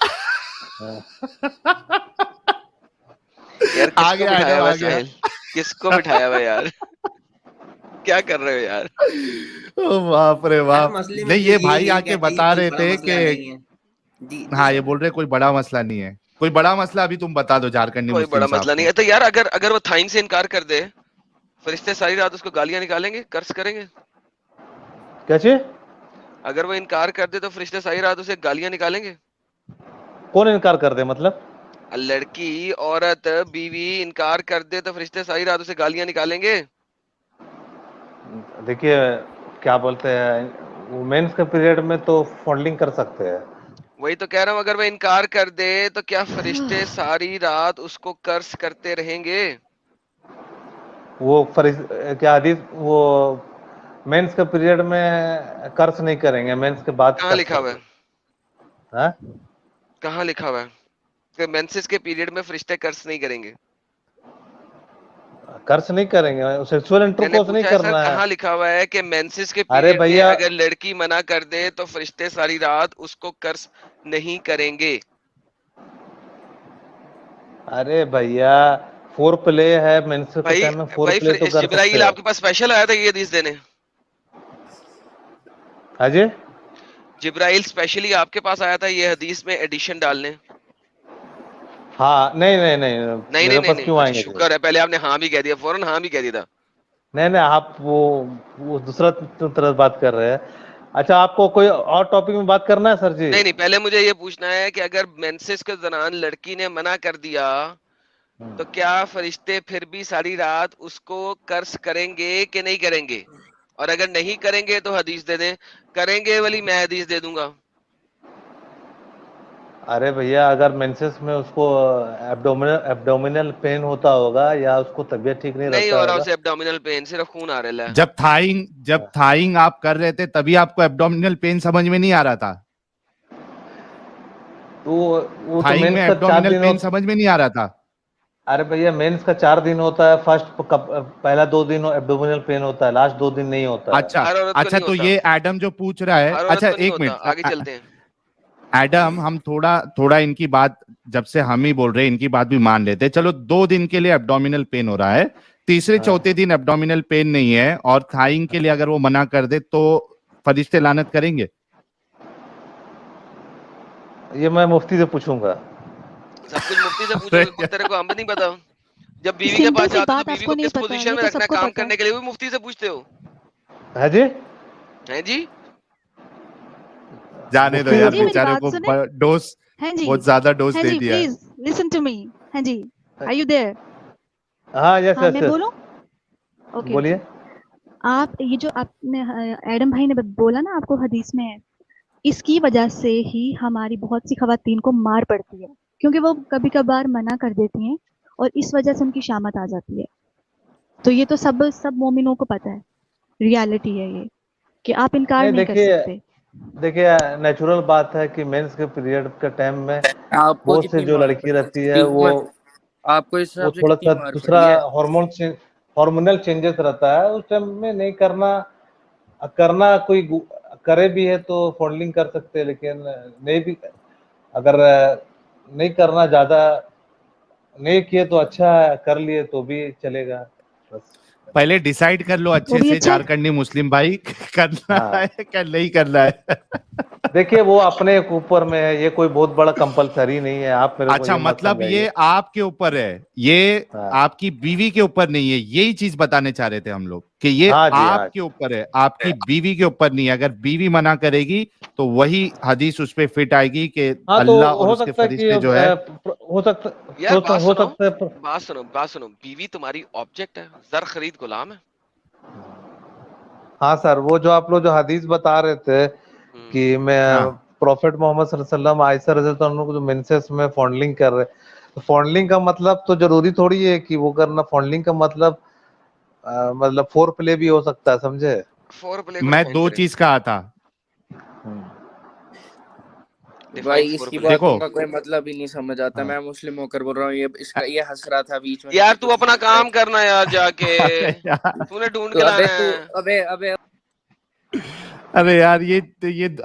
यार आ किसको गया बिठाया एडम, हुआ आ है गया। साहिल? किसको बिठाया हुआ है यार? क्या कर रहे हो यार? ओ बाप रे हर बाप। मसले में नहीं, जो ये ये भाई यही आके कहते हैं कि बता कोई रहे बड़ा थे मसला कि, नहीं है। जी हाँ, ये सर। बोल रहे कोई बड़ा मसला नहीं है, कोई बड़ा मसला अभी तुम बता दो झारखंडी कोई मुस्लिम बड़ा साहब मसला नहीं को। है। तो यार अगर अगर वो थाइंग से इनकार कर दे, फरिश्ते सारी रात उसको गालियां निकालेंगे, कर्ज करेंगे? क्या चीज? अगर वो इनकार कर दे तो फरिश्ते सारी रात उसे गालियां निकालेंगे? कौन इनकार कर दे मतलब? लड़की, औरत, बीवी इनकार कर दे तो फरिश्ते सारी रात उसे गालियां निकालेंगे? देखिए, क्या बोलते हैं, वुमेन्स के पीरियड में तो फॉन्डिंग कर सकते हैं। वही तो कह रहा हूँ, अगर वो इनकार कर दे तो क्या फरिश्ते सारी रात उसको कर्ज करते रहेंगे? वो क्या हदीस, वो मेंस के पीरियड में कर्ज नहीं करेंगे, मेंस के बाद कहाँ कर्ज लिखा हुआ करते है? हैं। हाँ? कहाँ लिखा हुआ है कि मेंसेस के पीरियड में फरिश्ते कर्ज नहीं करेंगे? कर्ज नहीं करेंगे, सेक्सुअल मैंने इंटरकोर्स नहीं पूछा है सर, करना है। कहाँ लिखा हुआ है कि मेंसेस के अरे पीरियड में भैया, अगर लड़की मना कर दे तो फरिश्ते सारी रात उसको कर्ज नहीं करेंगे? अरे भैया, फोर प्ले है, मेंस के भाई टाइम में फोर भाई प्ले फिर तो कर सकते जिब्राइल हैं। आपके पास स्पेशल आया था ये हदीस देने? हाँ जी। जिब्राइल स्पेशली आपके पास आया था ये हदीस में एडिशन डालने? हाँ, नहीं नहीं नहीं, नहीं नहीं मेरे नहीं पास नहीं, क्यों अच्छा आएंगे जी? शुक्र है, पहले आपने हाँ भी कह दिया, फौरन हाँ भी कह दिया था। नहीं नहीं, आप वो दूसरा तरह बात कर रहे हैं। अच्छा, आपको कोई और टॉपिक में बात करना है सर जी? नहीं नहीं, पहले मुझे ये पूछना है कि अगर मेंसेस के दौरान लड़की ने मना कर दिया तो क्या फरिश्ते फिर भी सारी रात उसको कर्ज करेंगे कि नहीं करेंगे? और अगर नहीं करेंगे तो हदीस दे दें, करेंगे वाली मैं हदीस दे दूंगा। अरे भैया, अगर मेंसेस में उसको एब्डोमिनल पेन होता होगा, या उसको तबीयत ठीक नहीं नहीं रहता हो रहा होगा। उसे एब्डोमिनल पेन, सिर्फ खून आ रहा है। जब थाइंग आप कर रहे थे तभी आपको एब्डोमिनल पेन समझ में नहीं आ रहा था? तो वो तो थाइंग में मेंस का 4 एब्डोमिनल दिन पेन समझ में नहीं आ रहा था? अरे भैया, मेंस का 4 दिन होता है। पहला 2 दिन एब्डोमिनल पेन होता है, लास्ट 2 दिन नहीं होता है। अच्छा, हर औरत को अच्छा, नहीं तो होता, ये एडम जो पूछ रहा है, हर औरत अच्छा को नहीं एक होता। मिनट, आगे चलते हैं। एडम, हम थोड़ा थोड़ा इनकी बात, जब से हम ही बोल रहे हैं इनकी बात भी मान लेते हैं। चलो, 2 दिन के लिए एब्डोमिनल पेन हो रहा है, तीसरे हाँ। चौथे दिन एब्डोमिनल पेन नहीं है, और थाइंग के लिए अगर वो मना कर दे तो फरिश्ते लानत करेंगे? ये मैं मुफ्ती से पूछूंगा। सब कुछ मुफ्ती से पूछोगे, तेरे को हम नहीं पता? जब बीवी के सिंपल पास सी जाते हो तो बात बीवी आपको को नहीं किस पता, पोजीशन ये में तो रखना है सबको काम पता है। करने के लिए, वो मुफ्ती से पूछते हो? है जी? हैं जी? जाने दो मुफ्ती यार, जी, मेरी बेचारे बात को सुने। डोज, हाँ जी, बहुत ज्यादा डोज हाँ दे जी, दिया है। Please listen to me. हाँ जी, आर यू देयर? हाँ, यस हाँ, यस मैं यस, बोलूं? ओके बोलिए। ओके। आप ये जो आपने एडम भाई ने बोला ना, आपको हदीस में है, इसकी वजह से ही हमारी बहुत सी खवातीन को मार पड़ती है, क्योंकि वो कभी कभार मना कर देती हैं और इस वजह से उनकी शामत आ जाती है। तो ये तो सब सब मोमिनों को पता है, रियलिटी है ये, कि आप इनकार नहीं, नहीं कर देखिए सकते। देखिए, नेचुरल बात है कि मेंस के पीरियड के टाइम में आपको बहुत से कितनी जो मार लड़की पड़ी है? रहती है, स्पीक वन। आपको इस वो हिसाब से थोड़ा कितनी सा मार दूसरा पड़ी है? हार्मोनल चेंजेस रहता है, उस टाइम में नहीं करना कोई करे भी है तो फॉन्डलिंग कर सकते हैं, लेकिन नहीं भी अगर नहीं करना, ज्यादा नहीं किए तो अच्छा है, कर लिए तो भी चलेगा। बस पहले डिसाइड कर लो वो अच्छे भी से अच्छा है। झारखंडी मुस्लिम भाई, करना हाँ, है क्या नहीं करना है। देखिए वो अपने ऊपर में है, ये कोई बहुत बड़ा कंपलसरी नहीं है, आप मेरे को अच्छा, ये मत मतलब ये समझाइए। आपके ऊपर है, ये हाँ आपकी बीवी के ऊपर नहीं है, यही चीज बताने चाह रहे थे हम लोग कि ये हाँ जी, हाँ आपके ऊपर है, आपकी बीवी के ऊपर नहीं है। अगर बीवी मना करेगी तो वही हदीस उस पे फिट आएगी कि हाँ, तो अल्लाह और हो उसके सकता है कि फरिश्ते जो है। हो सकता यार हो सकता है बात सुनो, बीवी तुम्हारी ऑब्जेक्ट है, जर खरीद गुलाम है। हाँ सर, वो जो आप लोग जो हदीस बता रहे थे कि मैं हाँ, प्रॉफिट मोहम्मद सल्लल्लाहु अलैहि वसल्लम आयशा रज़ी अल्लाह अन्हा को जो मेंसेस में फॉन्डलिंग कर रहे, तो फॉन्डलिंग का मतलब तो जरूरी थोड़ी है कि वो करना, फॉन्डलिंग का मतलब फोर प्ले भी हो सकता है, समझे। फोर प्ले को मैं डिफाइन दो करें, चीज कहा था। डिफाइन भाई फोर इसकी प्ले। देखो, बातों का कोई मतलब ही नहीं समझ आता। मैं मुस्लिम होकर बोल रहा हूँ, ये हंस रहा था बीच में, यार कभी तू कुछ अपना बोल रहा है। काम करना यार जाके, अरे यार, तूने ढूंढ तो के अबे लाना तू, है। अबे अरे यार, ये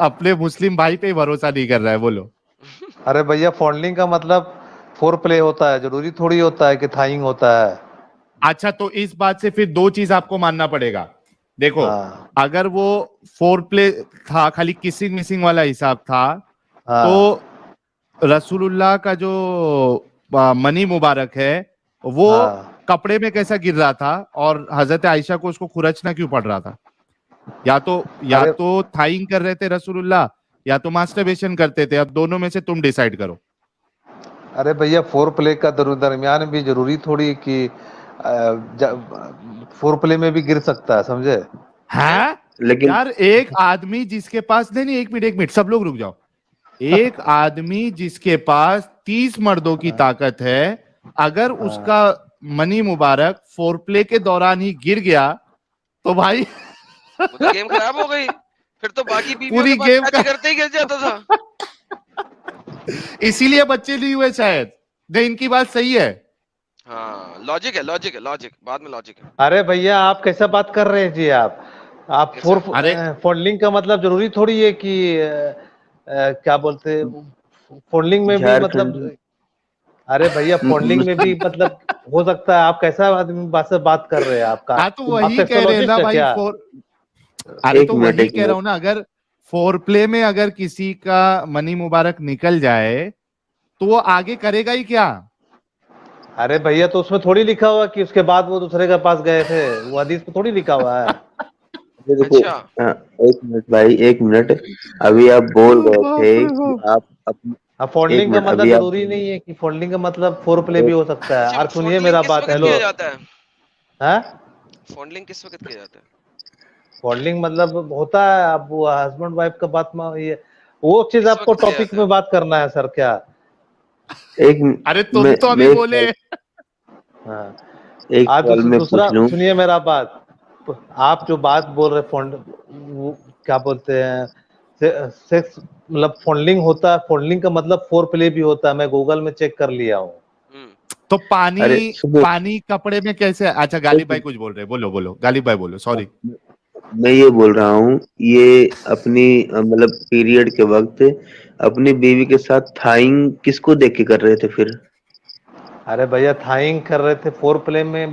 अपने मुस्लिम भाई पे ही भरोसा नहीं कर रहा है, बोलो। अरे भैया, फॉन्डलिंग का मतलब फोर प्ले होता है, जरूरी थोड़ी होता है कि थाइंग होता है। अच्छा, तो इस बात से फिर दो चीज आपको मानना पड़ेगा। देखो, हाँ अगर वो फोर प्ले था, खाली किसिंग मिसिंग वाला हिसाब था, तो हाँ रसूलुल्लाह का जो मनी मुबारक है, वो हाँ। कपड़े में कैसा गिर रहा था, और हजरत आयशा को उसको खुरचना क्यों पड़ रहा था? या अरे तो थाइंग कर रहे थे रसूलुल्लाह, या तो मास्टरबेशन करते थे। अब दोनों में से तुम डिसाइड करो। अरे भैया, फोर प्ले का दरमियान भी जरूरी थोड़ी कि फोर प्ले में भी गिर सकता है, समझे। हैं? है लेकिन यार, एक आदमी जिसके पास, नहीं नहीं, एक मिनट सब लोग रुक जाओ। एक आदमी जिसके पास 30 मर्दों की ताकत है, अगर हाँ। उसका मनी मुबारक फोर प्ले के दौरान ही गिर गया, तो भाई वो तो गेम खराब हो गई, फिर तो बाकी बीवियों के पूरी पास गेम का। टच करते ही गिर जाता था। इसीलिए बच्चे नहीं हुए शायद। नहीं, इनकी बात सही है। हाँ, लॉजिक है, लॉजिक है, लॉजिक बाद में लॉजिक है। अरे भैया, आप कैसा बात कर रहे हैं जी आप कैसा? अरे फॉन्डलिंग का मतलब जरूरी थोड़ी है कि क्या बोलते फॉन्डलिंग में भी मतलब। झारखंड अरे भैया, फॉन्डलिंग में भी मुस्लिम मतलब हो सकता है। आप कैसा आदमी बात से बात कर रहे हैं? हाँ, तो आप वही कह रहे हैं ना सेक्सोलॉजिस्ट है भाई, क्या? अरे एक तो मिनट वही एक कह रहा मिनट हूं ना, अगर फोर प्ले में अगर किसी का मनी मुबारक निकल जाए, तो वो आगे करेगा ही क्या? अरे भैया, तो उसमें थोड़ी लिखा हुआ कि उसके बाद वो दूसरे के पास गए थे, वो हदीस में थोड़ी लिखा हुआ है। ये देखो। अच्छा, हाँ, एक मिनट भाई, एक मिनट। अभी आप बोल रहे थे बाप रे कि बाप। आप अपनी, अब एक फोल्डिंग का मिनट मतलब अभी आप जरूरी नहीं है कि फोल्डिंग का मतलब फोर प्ले भी हो सकता है। अच्छा, और सुनिए फॉन्डलिंग मेरा किस बात, वक्त हेलो। किया जाता है? है फॉन्डलिंग किस वक्त किया जाता है? फोल्डिंग मतलब होता है, अब वो हस्बैंड वाइफ का बात में ये वो चीज किस आपको वक्त किया टॉपिक जाता है? में बात करना है सर क्या? एक अरे तुम तो अभी मैं बोले। हाँ। एक आज सवाल में दूसरा पूछ लूं। सुनिए मेरा बात। आप जो बात बोल रहे फोल्ड, वो क्या बोलते हैं, सेक्स मतलब फोल्डिंग होता है। फोल्डिंग का मतलब फोर प्ले भी होता है, मैं गूगल में चेक कर लिया हूँ। हम्म, तो पानी, अरे सुनो, पानी कपड़े में कैसे? अच्छा, गालिब भाई कुछ बोल रहे हैं, बोलो बोलो, गालिब भाई बोलो, सॉरी। मैं ये बोल रहा हूँ, ये अपनी मतलब पीरियड के वक्त अपनी बीवी के साथ थाइंग किसको देख के कर रहे थे फिर? अरे भैया, थाइंग कर रहे थे, फोर प्ले में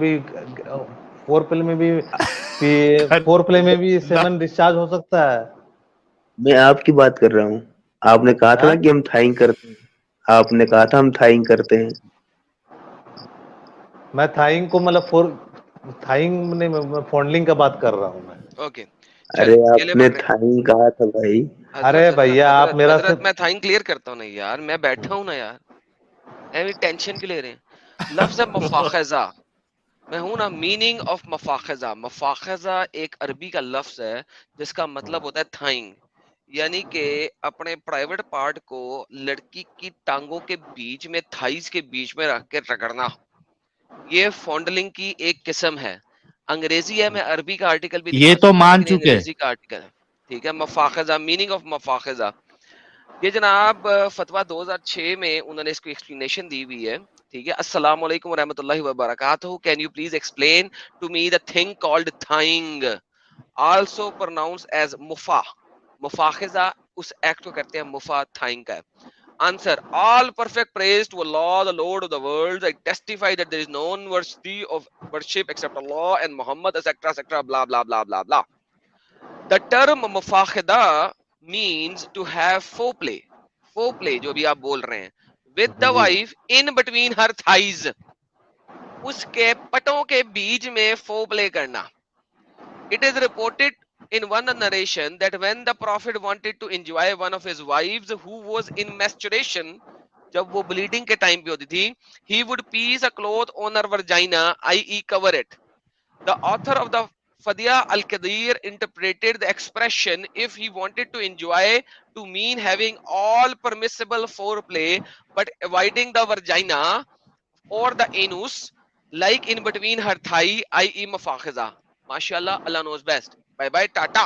भी सेमन डिस्चार्ज हो सकता है। मैं आपकी बात कर रहा हूँ। आपने कहा था ना हाँ, कि हम थाइंग करते हैं। आपने कहा था हम थाइंग करते हैं। मैं थाइंग को मतलब थाइंग नहीं, मैं फॉन्डलिंग का बात कर रहा हूँ मैं। ओके, अरे चल केले आपने पकड़े। थाइंग कहा था भाई। हजरत अरे हजरत भैया, आप हजरत मेरा से हजरत मैं थाइंग क्लियर करता हूँ ना यार, मैं बैठा हूँ ना यार, ऐवी टेंशन क्यों ले रहे हैं? लफ्ज है मफाखजा, मैं हूं ना। मीनिंग ऑफ मफाखजा, मफाखजा एक अरबी का लफ्ज है जिसका मतलब होता है थाइंग, यानी कि अपने प्राइवेट पार्ट को लड़की की टांगों के बीच में, थाइज के बीच में रख के रगड़ना, ये फॉन्डलिंग की एक किस्म है। अंग्रेजी है, मैं अरबी का आर्टिकल भी ये दिखा तो सकता हूँ, मान लेकिन ये चुके। अंग्रेजी का आर्टिकल है। ठीक है, मफाखजा, मीनिंग ऑफ मफाखजा, ये जनाब फतवा 2006 में उन्होंने इसको एक्सप्लेनेशन दी हुई है ठीक है, अस्सलाम वालेकुम रहमतुल्लाहि व बरकातहू, can you please explain to me the thing called thighing, also pronounce as मुफा। मुफाखिजा उस एक्ट को करते हैं, मुफा थाइंग का है। Answer: all perfect praise to Allah, the Lord of the worlds. I testify that there is none worthy of worship except Allah and Muhammad, etc., etc., blah blah blah blah blah. The term mufakhida means to have foreplay. Foreplay जो भी आप बोल रहे हैं, with the wife in between her thighs. उसके पटों के बीच में foreplay करना. It is reported in one narration that when the Prophet wanted to enjoy one of his wives who was in menstruation, जब वो bleeding के time पे होती थी, he would piece a cloth on her vagina, i.e. cover it. The author of the Fadia al-Qadir interpreted the expression if he wanted to enjoy to mean having all permissible foreplay but avoiding the vagina or the anus, like in between her thigh, i.e. mafakhiza. Mashallah, Allah knows best. Bye bye tata.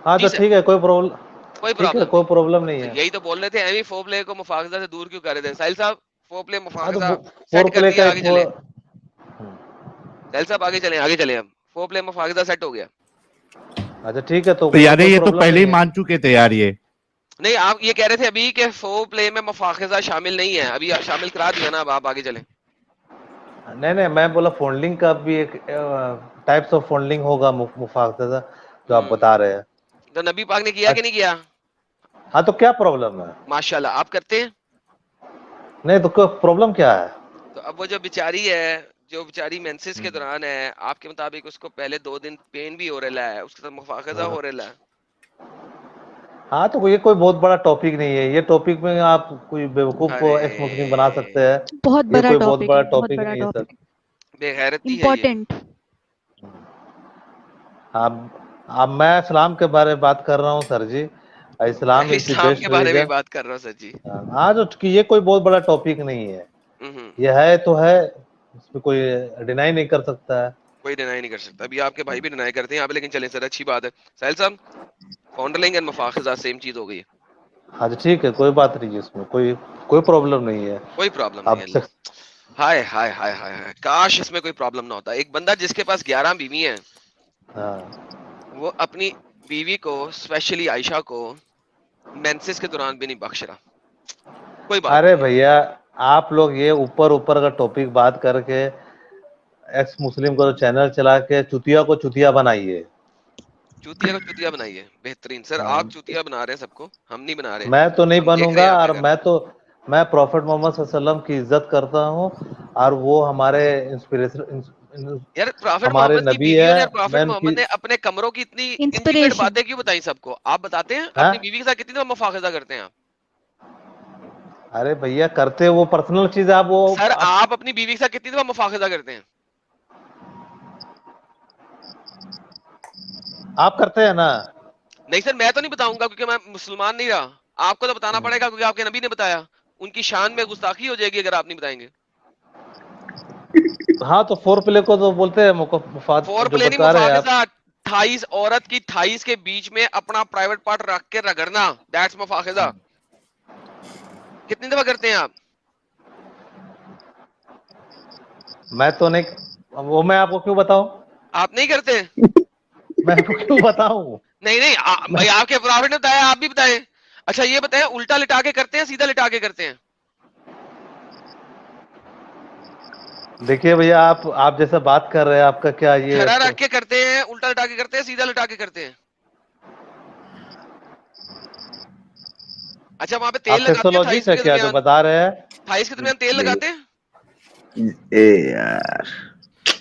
हाँ तो ठीक है, कोई problem, कोई ठीक है, कोई problem नहीं है। यही तो बोल रहे थे, एमी फोरप्ले को मुफाखिजा से दूर क्यों कर रहे थे साहिल साहब? फोरप्ले मुफाखिजा सेट कर दिया, आगे चले साहिल साहब, आगे चले, आगे चले। हम फोरप्ले मुफाखिजा सेट हो गया। अच्छा ठीक है, तो यार ये तो पहले ही मान चुके थे यार। ये नहीं, आप ये कह रहे थे अभी कि फोरप्ले में मुफाखिजा शामिल नहीं है, अभी शामिल करा दिया ना, अब आप आगे चले। नहीं नहीं, मैं बोला फॉन्डलिंग का भी एक टाइप्स ऑफ फॉन्डलिंग होगा मुफाखिजा जो आप बता रहे हैं। तो नबी पाक ने किया कि नहीं किया? हाँ तो क्या प्रॉब्लम है? माशाल्लाह, आप करते हैं? नहीं तो क्या प्रॉब्लम क्या है? तो अब वो जो बेचारी है, जो बेचारी मेंसेस के दौरान है, आपके मुताबिक उसको पहले 2 दिन पेन भी हो रहा है, उसके साथ मुफाखिजा हो रहा है। हाँ तो ये कोई बहुत बड़ा टॉपिक नहीं है, ये टॉपिक में आप कोई बेवकूफ को एक्स मुस्लिम बना सकते हैं। बहुत बड़ा कोई बहुत बड़ा टॉपिक टॉपिक नहीं है सर, बेगैरती है इम्पोर्टेंट। अब मैं इस्लाम के बारे में बात कर रहा हूँ सर जी। इस्लाम के बारे में बात कर रहा हूँ सर जी। हाँ तो ये कोई बहुत बड़ा टॉपिक नहीं है, ये है तो है, इसमें कोई डिनाई नहीं कर सकता है, कोई डिनाई नहीं कर सकता। अभी आपके भाई भी डिनाई करते हैं यहाँ पे, लेकिन चलें सर, अच्छी बात है। साहिल साहब, फॉन्डलिंग एंड मुफाखिजा सेम चीज हो गई। हाँ जी ठीक है, कोई बात नहीं है, इसमें कोई प्रॉब्लम नहीं है, कोई प्रॉब्लम नहीं है। हाय हाय हाय हाय हाय, काश इसमें कोई प्रॉब्लम ना होता। एक बंदा जिसके पास 11 बीवी हैं, वो अपनी बीवी को, स्पेशली आयशा को, मेंसेस के दौरान भी नहीं बख्श रहा। कोई बात। अरे भैया, आप लोग ये ऊपर का टॉपिक बात करके एक्स मुस्लिम को चैनल चला के चुतिया को चुतिया बनाइए। चुतिया को चुतिया बनाइए, बेहतरीन सर। आप चुतिया बना रहे हैं सबको, हम नहीं बना रहे। मैं तो नहीं बनूंगा, और मैं प्रॉफेट मोहम्मद सल्लल्लाहु अलैहि वसल्लम की इज्जत करता हूँ, और वो हमारे इंस्पिरेशन, यार प्रॉफेट हमारे मोहम्मद की नबी बीवियों ने, है। प्रॉफेट मोहम्मद ने अपने कमरों की इतनी इंटीमेट बातें क्यों बताई सबको? आप बताते हैं अपनी बीवी के साथ कितनी दफा मुफाखिजा करते हैं आप? अरे भैया करते, वो पर्सनल चीज है। आप वो सर, आप अपनी बीवी के साथ कितनी दफा मुफाखिजा करते हैं? आप करते हैं ना? नहीं सर, मैं तो नहीं बताऊंगा क्योंकि मैं मुसलमान नहीं रहा। आपको तो बताना पड़ेगा क्योंकि आपके नबी ने बताया। उनकी शान में गुस्ताखी हो जाएगी अगर आप नहीं बताएंगे। हाँ तो फोर प्ले को तो बोलते हैं फोर प्ले नहीं, मुफाखिजा। थाइस, औरत की थाइस के बीच में अपना प्राइवेट पार्ट रख के रगड़ना, दैट्स मुफाखिजा। कितनी दफा करते हैं आप? मैं तो नहीं, वो मैं आपको क्यों बताऊं? आप नहीं करते? मैं आपको क्यों बताऊं? नहीं नहीं, भाई आपके प्रॉफिट ने बताया, आप भी बताएं। अच्छा ये बताएं, उल्टा लिटा के करते हैं, सीधा लिटा के करते हैं? देखिए भैया, आप जैसा बात कर रहे हैं, आपका क्या ये खड़ा रख के करते हैं, उल्टा लिटा के करते हैं, सीधा लिटा के करते हैं? अच्छा वहां पे तेल लगाते हैं थाइस के क्या जो बता रहे हैं? थाइस के दरमियान तेल लगाते हैं? यार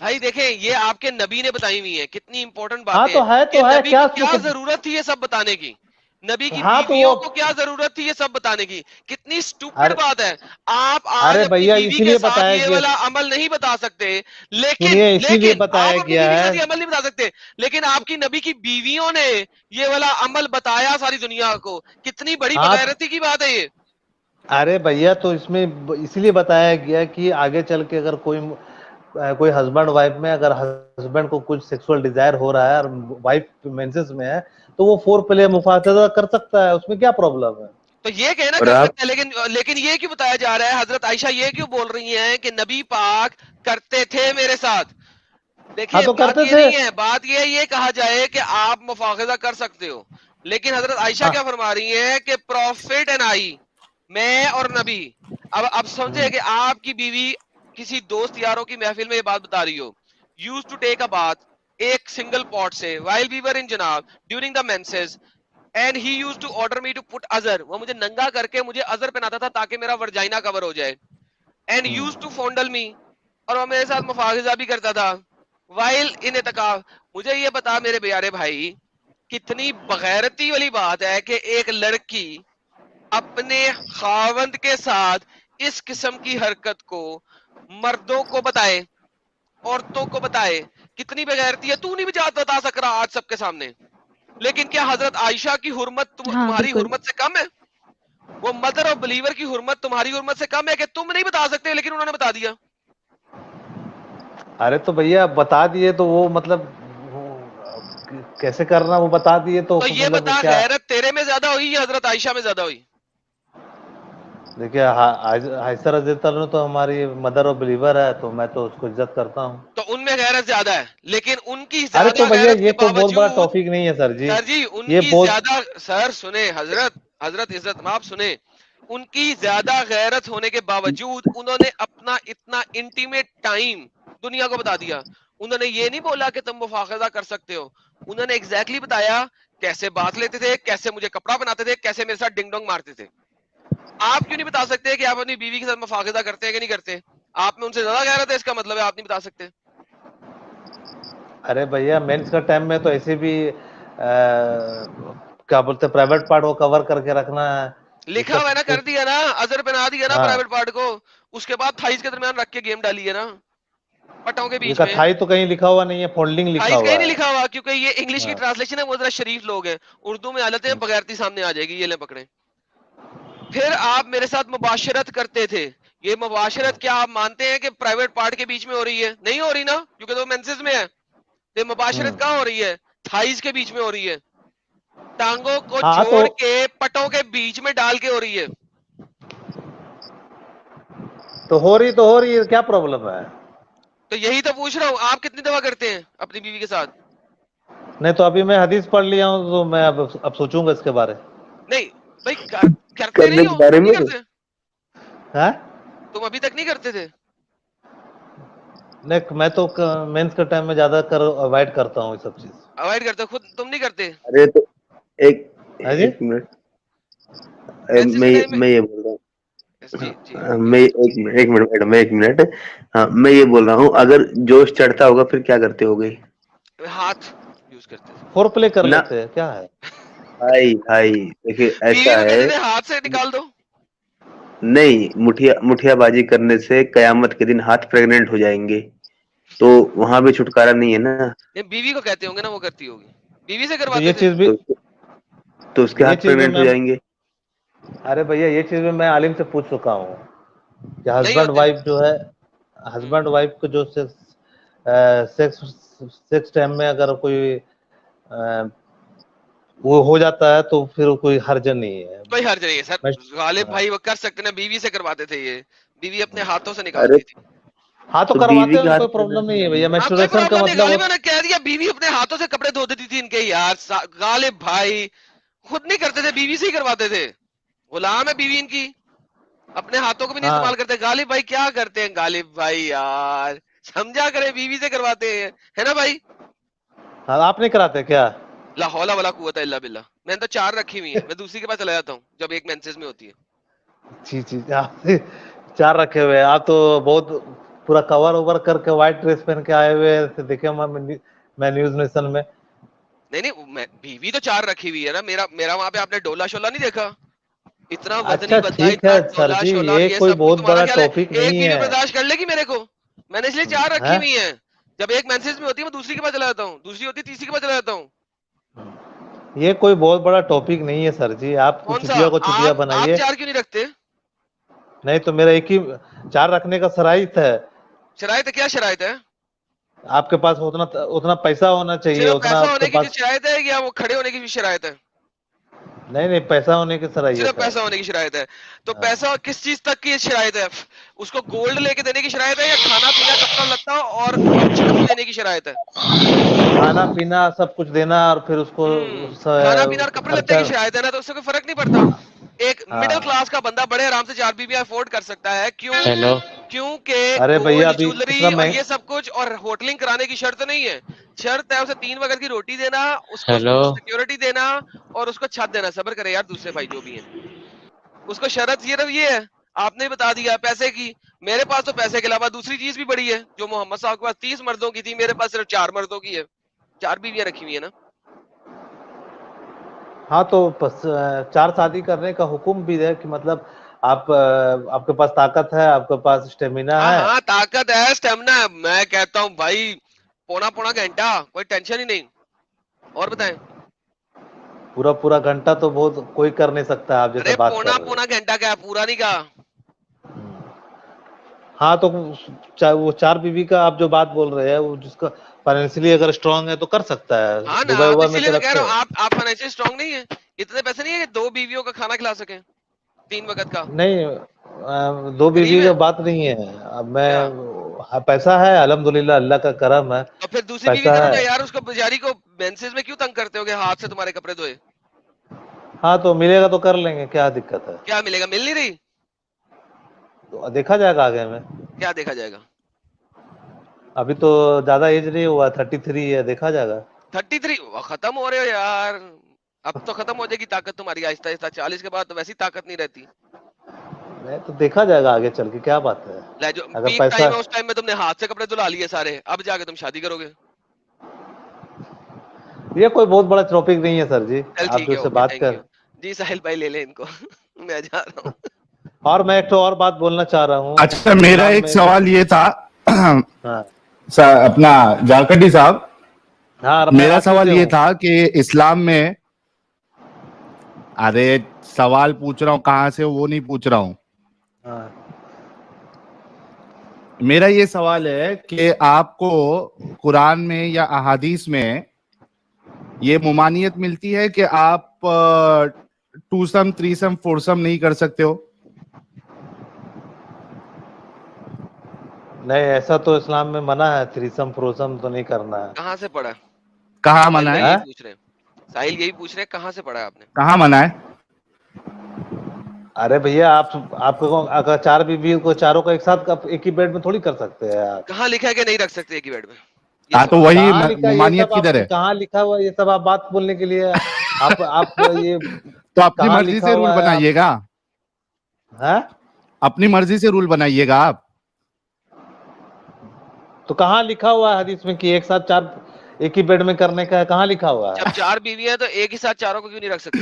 भाई देखें, ये आपके नबी ने बताई हुई है, कितनी इंपॉर्टेंट बात हाँ है। तो है, तो है, क्या जरूरत थी ये सब बताने की? नबी की बीवियों को क्या जरूरत थी ये सब बताने की? कितनी स्टूपिड बात है। आप आज अरे भैया इसीलिए बताया ये वाला अमल नहीं बता सकते, लेकिन इसीलिए बताया गया है, अमल नहीं बता सकते, लेकिन आपकी नबी की बीवियों ने ये वाला अमल बताया सारी दुनिया को। कितनी बड़ी बेगैरती की बात है ये। अरे भैया, तो इसमें इसीलिए बताया गया कि आगे चल के अगर कोई हस्बैंड वाइफ में, अगर हस्बैंड को कुछ सेक्सुअल डिजायर हो रहा है और वाइफ मेंसेस में है, तो वो फोर प्ले मुफाखिजा कर सकता है, उसमें क्या प्रॉब्लम है? तो ये कहना और कर आप सकते हैं, लेकिन ये क्यों बताया जा रहा है, हजरत आयशा ये क्यों बोल रही हैं कि नबी पाक करते थे मेरे साथ? हाँ देखिए तो बात करते ये थे। नहीं है, बात ये कहा जाए कि आप मुफाखजा कर सकते हो, लेकिन हजरत आयशा हाँ क्या फरमा रही है कि प्रॉफिट एंड आई, मैं और नबी। अब समझे कि आपकी बीवी किसी दोस्त यारों की महफिल में ये बात बता रही हो, use to take a bath एक सिंगल पॉट से व्हाइल वी वर इन जनाब during the menses, and he use to order me to put अजर, वो मुझे नंगा करके मुझे अजर पहनाता था ताकि मेरा वर्जाइना कवर हो जाए, एंड यूज टू फॉन्डल मी, और वो मेरे साथ मुफाहिजा भी करता था वाइल इन इतकाफ। मुझे ये बता मेरे प्यारे भाई, कितनी बगैरती वाली बात है कि एक लड़की अपने खावंद के साथ इस किस्म की हरकत को मर्दों को बताए, औरतों को बताए, कितनी बगैरती है। तू नहीं भी बता सक रहा आज सबके सामने, लेकिन क्या हजरत आयशा की हुर्मत हाँ तुम्हारी बिल्कुल। हुर्मत से कम है? वो मदर ऑफ बिलीवर की हुर्मत तुम्हारी हुर्मत से कम है कि तुम नहीं बता सकते लेकिन उन्होंने बता दिया? अरे तो भैया बता दिए तो वो मतलब वो कैसे करना, वो बता दिए तो तो ये मतलब बता, क्या। गैरत तेरे में ज्यादा हुई या हजरत आयशा में ज्यादा हुई? देखिए आयशा रज़ी अल्लाह अन्हा तो हमारी मदर और बिलीवर है, तो मैं तो उसको इज्जत करता हूँ। तो उनमें गैरत ज्यादा है, लेकिन उनकी अरे तो ज्यादा भैया गैरत ये के कोई बहुत बड़ा बावजूद, टॉपिक नहीं है सर जी। सर जी ये उनकी बहुत ज्यादा, सर सुने हजरत, हजरत इज्जत आप सुने, उनकी ज्यादा गैरत होने के बावजूद उन्होंने अपना इतना इंटीमेट टाइम दुनिया को बता दिया। उन्होंने ये नहीं बोला कि तुम मुफाखजा कर सकते हो, उन्होंने एग्जैक्टली बताया कैसे बात लेते थे, कैसे मुझे कपड़ा बनाते थे, कैसे मेरे साथ डिंग डोंग मारते थे। आप क्यों नहीं बता सकते कि आप अपनी बीवी के साथ मुफाखजा करते हैं कि नहीं करते? आप में उनसे ज्यादा गैरत है, इसका मतलब है आप नहीं बता सकते। अरे भैया मेंस का टाइम में तो ऐसे भी क्या बोलते हैं, प्राइवेट पार्ट को कवर करके रखना है। ये लिखा सब हुआ है ना, कर कुछ दिया ना, अजर पहना दिया ना हाँ। प्राइवेट पार्ट को, उसके बाद थाइस के दरमियान रख के गेम डाली है ना, पटों के ये बीच में। कथाई तो कहीं लिखा हुआ नहीं है, फोल्डिंग लिखा थाइस कहीं हुआ नहीं है। लिखा हुआ, क्योंकि ये इंग्लिश की हाँ। ट्रांसलेशन है, वो जरा शरीफ लोग हैं, उर्दू में हालत है बगैरती सामने आ जाएगी, ये ले पकड़े। फिर आप मेरे साथ मुबाशरत करते थे, ये मुबाशरत क्या आप मानते हैं कि प्राइवेट पार्ट के बीच में हो रही है? नहीं हो रही ना, क्योंकि तो मेंसेस में है। तो मुबाशरत कहाँ हो रही है? थाइस के बीच में हो रही है, टांगों को हाँ तो जोड़ के पटों के बीच में डाल के हो रही है। हो रही है, क्या प्रॉब्लम है? तो यही तो पूछ रहा हूँ, आप कितनी दफा करते हैं अपनी बीवी के साथ? नहीं तो अभी मैं हदीस पढ़ लिया हूँ, तो मैं अब सोचूंगा इसके बारे। नहीं भाई, करते करने नहीं के हो, बारे नहीं में करते? हैं? तुम अभी तक नहीं करते थे? नहीं मैं तो मेंस के टाइम में ज्यादा अवॉइड करता हूँ ये सब चीज। अवॉइड करते हो खुद, तुम नहीं करते? अरे तो एक है जी। एक मिनट मेंसेस के टाइम में? मैं ये बोल रहा हूँ। जी जी मैं एक मिनट मैडम, एक मिनट। हाँ, मैं ये बोल रहा हूँ, अगर जोश चढ़ता होगा फिर क्या करते हो गई? हाथ यूज करते थे। फोर प्ले कर ना लेते हैं, क्या है? भाई भाई देखिए बीवी ऐसा को है, कहते थे हाथ से निकाल दो। नहीं मुठियाबाजी करने से कयामत के दिन हाथ प्रेग्नेंट हो जाएंगे, तो वहां भी छुटकारा नहीं है ना। ये बीवी को कहते होंगे ना, वो करती होगी, बीवी से तो ये करवाते थे। चीज भी तो उसके ये हाथ चीज भी प्रेग्नेंट हो मैं जाएंगे। अरे भैया ये चीज भी मैं आलिम से पूछ चुका हूँ कि नहीं हस्बैंड होते। वाइफ जो है, हस्बैंड वाइफ को जो सेक्स सेक्स टाइम में अगर कोई अ, वो हो जाता है तो फिर कोई हर्ज नहीं है। कोई हर्ज नहीं है सर, मैं गालिब हाँ। भाई वो कर सकते ना, बीवी से करवाते थे ये, बीवी अपने हाथों से अरे निकालती थी। हाँ तो तो करवाते बीवी हैं, के तो हाथ कोई प्रॉब्लम प्रेग्नेंट हो नहीं है भैया। जाएंगे। हाँ कोई मेंस्ट्रुएशन का प्रॉब्लम नहीं, मतलब गालिब ने कह दिया बीवी अपने हाथों से कपड़े धो देती थी इनके, यार गालिब भाई खुद नहीं करते थे, बीवी से ही करवाते थे, गुलाम है बीवी इनकी, अपने हाथों को भी नहीं इस्तेमाल हाँ करते। गालिब भाई क्या करते हैं गालिब भाई, यार समझा करे, बीवी से करवाते हैं, है ना भाई? हाँ आप नहीं कराते क्या? ला हौला वला कुव्वता इल्ला बिल्ला। मैंने तो 4 रखी हुई है, मैं दूसरी के पास चला जाता हूँ जब एक मेंसेस में होती है। जी जी आप 4 रखे हुए हैं। आप तो बहुत पूरा कवर ओवर करके व्हाइट ड्रेस पहन के आए हुए हैं, देखे मैं न्यूज नेशन में। नहीं नहीं, मैं बीवी तो 4 रखी हुई है ना, मेरा मेरा वहां पे आपने डोला शोला नहीं देखा? इतना वजनी अच्छा बंदा, ठीक इतना है सर डोला जी, शोला, ये ये कोई सब कुछ, बहुत तुम्हारा बड़ा ख्याल है टॉपिक एक नहीं बीवी है। बर्दाश्त कर लेगी मेरे को? मैंने इसलिए 4 रखी हैं? हुई है, जब एक मेंसेस में होती है मैं दूसरी के पास चला जाता हूँ, दूसरी होती है तीसरी के पास चला जाता हूँ। ये कोई बहुत बड़ा टॉपिक नहीं है सर जी, आप कौन सा? चुटिया को चुटिया आप बनाइए। 4 क्यों नहीं रखते? नहीं तो मेरा एक ही 4 रखने का शराइत है। शरायत है? क्या शरायत है? आपके पास उतना उतना पैसा होना चाहिए, सिर्फ उतना पैसा आपके होने की पास। शरायत है या वो खड़े होने की भी शरायत है? नहीं नहीं, पैसा होने की शरायत सिर्फ है। पैसा होने की शरायत है। तो हाँ। पैसा किस चीज तक की शरायत है? उसको गोल्ड लेके देने की शरायत है या खाना पीना कपड़ा लत्ता और ऑप्शन देने की शरायत है? खाना पीना सब कुछ देना और फिर उसको खाना पीना और कपड़े लत्ते खर्चा। की शरायत है ना, तो उससे कोई फर्क नहीं पड़ता। एक हाँ। मिडिल क्लास का बंदा बड़े आराम से 4 बीबी अफोर्ड कर सकता है। क्यों? हेलो क्योंकि अरे भैया गोल्ड अभी ज्वेलरी इतना और महंग ये सब कुछ और होटलिंग कराने की शर्त नहीं है। शर्त है उसे 3 वक्त की रोटी देना, उसको हेलो सिक्योरिटी देना और उसको छत देना। सब्र करे यार दूसरे भाई जो भी हैं, उसको शर्त सिर्फ ये है। आपने बता दिया पैसे की। मेरे पास तो पैसे के अलावा दूसरी चीज भी बड़ी है। जो मोहम्मद साहब के पास 30 मर्दों की थी, मेरे पास सिर्फ 4 मर्दों की है। 4 बीवियां रखी हुई है ना। हाँ तो 4 शादी करने का हुक्म भी है कि मतलब आप आपके पास ताकत है, आपके पास स्टेमिना हाँ है। हाँ, ताकत है, स्टेमिना है। मैं कहता हूँ भाई पौना पौना घंटा, कोई टेंशन ही नहीं। और बताएं। पूरा पूरा घंटा तो बहुत कोई कर नहीं सकता है, आप जैसे अरे बात कर पौना रहे पौना घंटा क्या, पूरा नहीं कहा। हैं। हाँ तो वो 4 बीबी का आप जो बात बोल रहे हैं, वो जिसका फाइनेंशियली अगर स्ट्रांग है तो कर सकता है। हाँ ना, दुबई तो उबई में इसीलिए तो तो कह रखते रहा हूँ हैं। आप फाइनेंशियल स्ट्रांग नहीं है। इतने पैसे नहीं है कि 2 बीवियों का खाना खिला सके 3 वक्त का। नहीं 2 गरीब बीवी है का बात नहीं है। अब मैं क्या? हाँ, पैसा है अल्हम्दुलिल्लाह, अल्लाह का करम है। तो फिर दूसरी बीवी पैसा करो है। ना यार। उसको बेचारी को मेंसेस में क्यों तंग करते होगे हाथ से तुम्हारे कपड़े धोए? हाँ तो मिलेगा तो कर लेंगे, क्या दिक्कत है। क्या मिलेगा? मिल नहीं रही। तो देखा जाएगा आगे में। क्या देखा जाएगा? अभी तो ज्यादा एज नहीं हुआ, 33 है, देखा जाएगा। 33 खत्म हो रहे हो यार। अब तो खत्म हो जाएगी ताकत तुम्हारी आहिस्ता आहिस्ता। 40 के बाद तो वैसी ताकत नहीं रहती। नहीं तो देखा जाएगा आगे चल के, क्या बात है। ले जो अगर पीक पैसा टाइम है उस टाइम में तुमने हाथ से कपड़े धुला लिए सारे, अब जाके तुम शादी करोगे। ये कोई बहुत बड़ा टॉपिक नहीं है सर जी, चल आप ठीक जो है, से ओके, बात थैंक कर। यू। जी साहिल भाई ले ले इनको मैं जा रहा हूँ। और मैं एक तो और बात बोलना चाह रहा हूँ। अच्छा, मेरा इस्लाम एक में सवाल ये था हाँ अपना जारकटी साहब, हाँ मेरा आप सवाल पूछे ये हूँ। था कि इस्लाम में, अरे सवाल पूछ रहा हूँ कहाँ से, वो नहीं पूछ रहा हूँ। हाँ। मेरा ये सवाल है कि आपको कुरान में या अहादीस में ये मुमानियत मिलती है कि आप टूसम थ्रीसम फोरसम नहीं कर सकते हो? नहीं ऐसा तो इस्लाम में मना है, थ्रीसम फ्रोसम तो नहीं करना है। कहाँ से पढ़ा? कहाँ साहिल मना भाई है? यही पूछ रहे हैं। साहिल यही पूछ रहे हैं, कहाँ से पढ़ा है आपने? कहाँ मना है? अरे भैया आपको अगर 4 बीवी को चारों को एक साथ एक ही बेड में थोड़ी कर सकते हैं यार। कहाँ लिखा है कि नहीं रख सकते एक ही बेड में? हाँ तो वही कहाँ लिखा है ये मुमानियत सब? किधर है? कहाँ लिखा हुआ ये सब आप बात बोलने के लिए? आप ये तो अपनी कहाँ मर्जी लिखा से रूल हुआ है? बनाइएगा। हैं? अपनी मर्जी से रूल बनाइएगा आप। तो कहाँ लिखा हुआ है हदीस में कि एक साथ 4 एक ही बेड में करने का है? कहाँ लिखा हुआ है? जब 4 बीवियां हैं तो एक ही साथ चारों को क्यों नहीं रख सकते?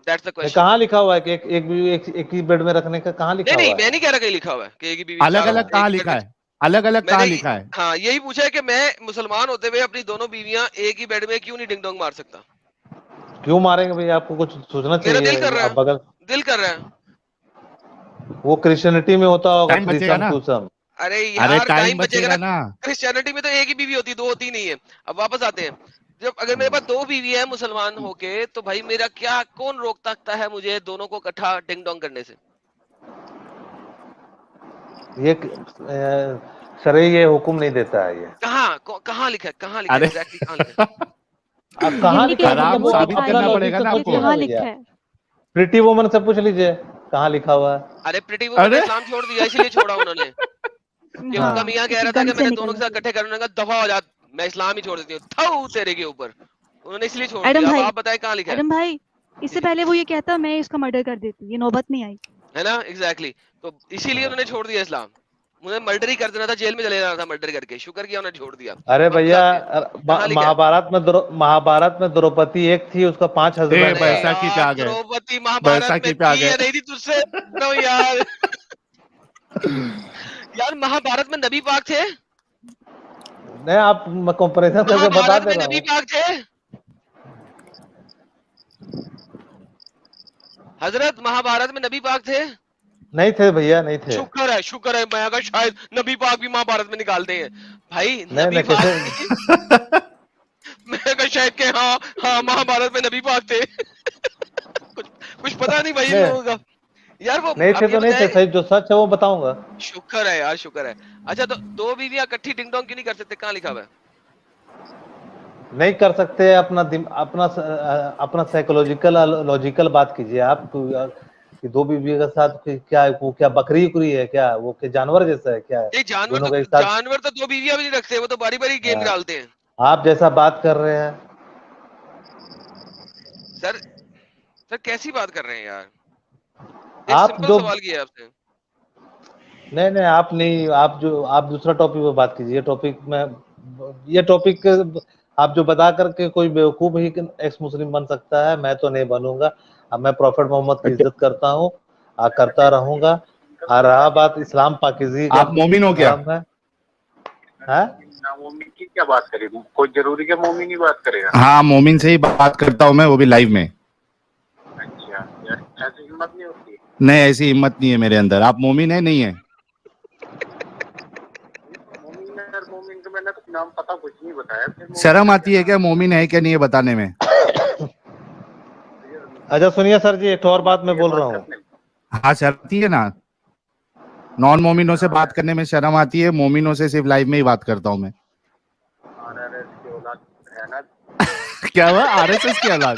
That's the question. कहाँ लिखा हुआ है कि एक बीवी एक ही बेड में रखने का? कहाँ लिखा नहीं हुआ नहीं, मैं है? नहीं कह रहा कहीं लिखा हुआ है कि एक ही बीवी अलग चारों अलग कहाँ एक ही लिखा बेड में। है? अलग अलग कहाँ मैंने लिखा है? हाँ यही पूछा है कि मैं मुसलमान होते हुए अपनी दोनों बीवियां एक ही बेड में क्यों नहीं डिंग डोंग मार सकता? क्यों मारेंगे भैया? आपको कुछ सोचना मेरा दिल कर चाहिए। रहा आप बगल है, दिल कर रहा है। वो क्रिश्चियनिटी में होता होगा टाइम बचेगा थ्रीसम ना? टूसम। अरे अरे यार टाइम टाइम बचेगा बचेगा ना। ना। क्रिश्चियनिटी में तो एक ही बीवी होती, 2 होती नहीं है। अब वापस आते हैं। जब अगर मेरे पास 2 बीवी है मुसलमान होके, तो भाई मेरा क्या, कौन रोक सकता है मुझे दोनों को इकट्ठा डिंग डोंग करने से? ये शरई ये हुक्म नहीं देता है ये। कहाँ लिखा है? कहाँ लिखा है? अरे एग्जैक्टली कहाँ लिखा है? अब कहाँ यही लिखा है? कहते हैं हराम मतलब वो वो साबित अपना करना लॉजिक पड़ेगा से ना पूछिए आपको। कहाँ ना लिखा भैया। है। प्रीटी वुमन से पूछ लीजिए कहाँ लिखा हुआ है। अरे प्रीटी वुमन ने अरे इस्लाम छोड़ दिया, इसलिए छोड़ा उन्होंने। कि हाँ। उनका मियां कह रहा था कि मैंने दोनों के साथ इकट्ठे करने का, दफा हो जा, मैं इस्लाम ही छोड़ देती हूँ थू तेरे के ऊपर। उन्होंने इसलिए छोड़ एडम दिया। अब भाई, आप बताएं कहाँ लिखा है? एडम भाई, इससे पहले वो ये कहता मैं इसका मर्डर कर देती, ये नौबत नहीं आई। है ना, एग्जैक्टली। तो इसीलिए उन्होंने छोड़ दिया इस्लाम। उन्हें मर्डर ही कर देना था, जेल में चले जाना था मर्डर करके। शुक्र किया उन्होंने छोड़ दिया। अरे वापस भैया आते हैं। कहाँ लिखा है? महाभारत में द्रौपदी एक थी, उसका 5 हस्बैंड अरे था। बैसाखी पे आ यार गए। द्रौपदी महाभारत में बैसाखी पे आ थी या गए। नहीं थी तुझसे नो यार। यार महाभारत में नबी पाक थे। नहीं आप कंपैरिजन करके बता महाभारत दे में रहा नबी हूँ। पाक थे। हजरत महाभारत में नबी पाक थे। नहीं थे भैया, नहीं थे। शुक्र है। मैं अगर शायद नबी पाक भी महाभारत में निकालते हैं भाई। नहीं नबी नहीं पाक कैसे? मैं अगर शायद के हाँ हाँ महाभारत में नबी पाक थे। पता नहीं भाई इन नहीं। लोगों का यार। वो नहीं आप थे ये तो नहीं थे, बताएं, सही जो सच है वो बताऊंगा। शुक्र है यार, शुक्र है। अच्छा, तो दो बीवियां इकट्ठी डिंग डोंग क्यों नहीं कर सकते? कहाँ लिखा हुआ है? नहीं कर सकते, अपना साइकोलॉजिकल लॉजिकल बात कीजिए आप कि दो बीवी के साथ क्या वो क्या बकरी उकरी है क्या, वो क्या जानवर जैसा है क्या, नहीं, दोनों के साथ जानवर तो दो बीवियां भी नहीं रखते, वो तो बारी बारी गेम हाँ। डालते हैं। आप जैसा बात कर रहे हैं। सर कैसी बात कर रहे हैं यार? एक आप सिंपल जो सवाल किया आपसे। नहीं नहीं आप नहीं, आप दूसरा टॉपिक पे बात कीजिए। टॉपिक में ये टॉपिक आप जो बता करके कोई बेवकूफ ही एक्स मुस्लिम बन सकता है, मैं तो नहीं बनूंगा। अब मैं प्रॉफिट मोहम्मद की इज्जत करता हूँ, करता रहूंगा। और रहा बात इस्लाम पाकीज़ी का आप मोमिन हो क्या? धर्म है, हैं? मोमिन की क्या बात करेगा? कोई जरूरी क्या मोमिन ही बात करेगा? हाँ, मोमिन से ही बात करता हूँ मैं, वो भी लाइव में। अच्छा यार, ऐसी हिम्मत नहीं होती। नहीं, ऐसी हिम्मत नहीं है मेरे अंदर। आप मोमिन है नहीं है? मोमिन तो मैंने तो नाम पता कुछ नहीं बताया। शर्म आती है क्या मोमिन है क्या नहीं है बताने में? अच्छा सुनिए सर जी, एक और बात मैं बोल रहा हूँ। हाँ, शर्म आती है ना। नॉन मोमिनों से बात करने में शर्म आती है, मोमिनों से सिर्फ लाइव में ही बात करता हूँ मैं। आरएसएस की औलाद है ना। क्या हुआ? आरएसएस की औलाद?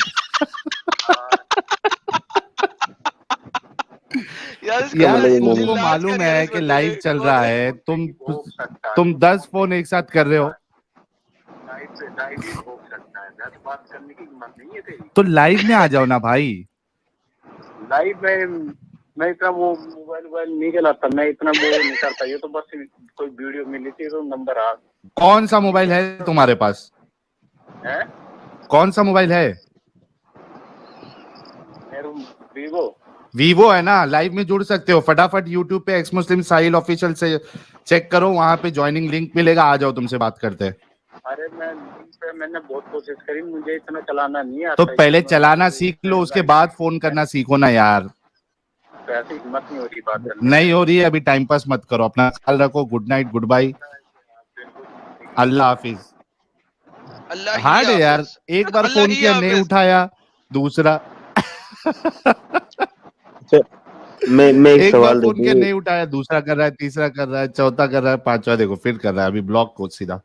यार यार मतलब तुमको मालूम है कि लाइव चल रहा है, तुम 10 फोन एक साथ कर रहे हो, लाइव ही हो सकता है। दस बात करने की हिम्मत नहीं है तेरी। तो लाइव में आ जाओ ना भाई। लाइव में मैं इतना वो मोबाइल नहीं चलाता, मैं इतना वो नहीं करता। ये तो बस कोई वीडियो मिली थी तो नंबर आ। कौन सा मोबाइल है तुम्हारे पास? है कौन सा मोबाइल है? वीवो है ना। लाइव में जुड़ सकते हो, फटाफट यूट्यूब पे एक्स मुस्लिम साहिल ऑफिशियल से चेक करो, वहां पे ज्वाइनिंग लिंक मिलेगा, आ जाओ, तुमसे बात करते हैं। अरे मैंने बहुत कोशिश करी, मुझे इतना चलाना नहीं आता। तो पहले चलाना सीख लो, उसके बाद फोन करना सीखो ना यार। ऐसी हिम्मत नहीं हो रही बात करने नहीं हो रही है अभी, टाइम पास मत करो, अपना ख्याल रखो। गुड नाइट, गुड बाय, अल्लाह हाफिज। अल्लाह ही हार्ड है यार, हाफिज। एक बार अल्लाह फोन ही किया नहीं हाफिज। उठाया, दूसरा मैं एक एक बार सवाल फोन किया देखिए। नहीं उठाया, दूसरा कर रहा है, तीसरा कर रहा है, चौथा कर रहा है, पांचवा देखो फिर कर रहा है, अभी ब्लॉक को सीधा।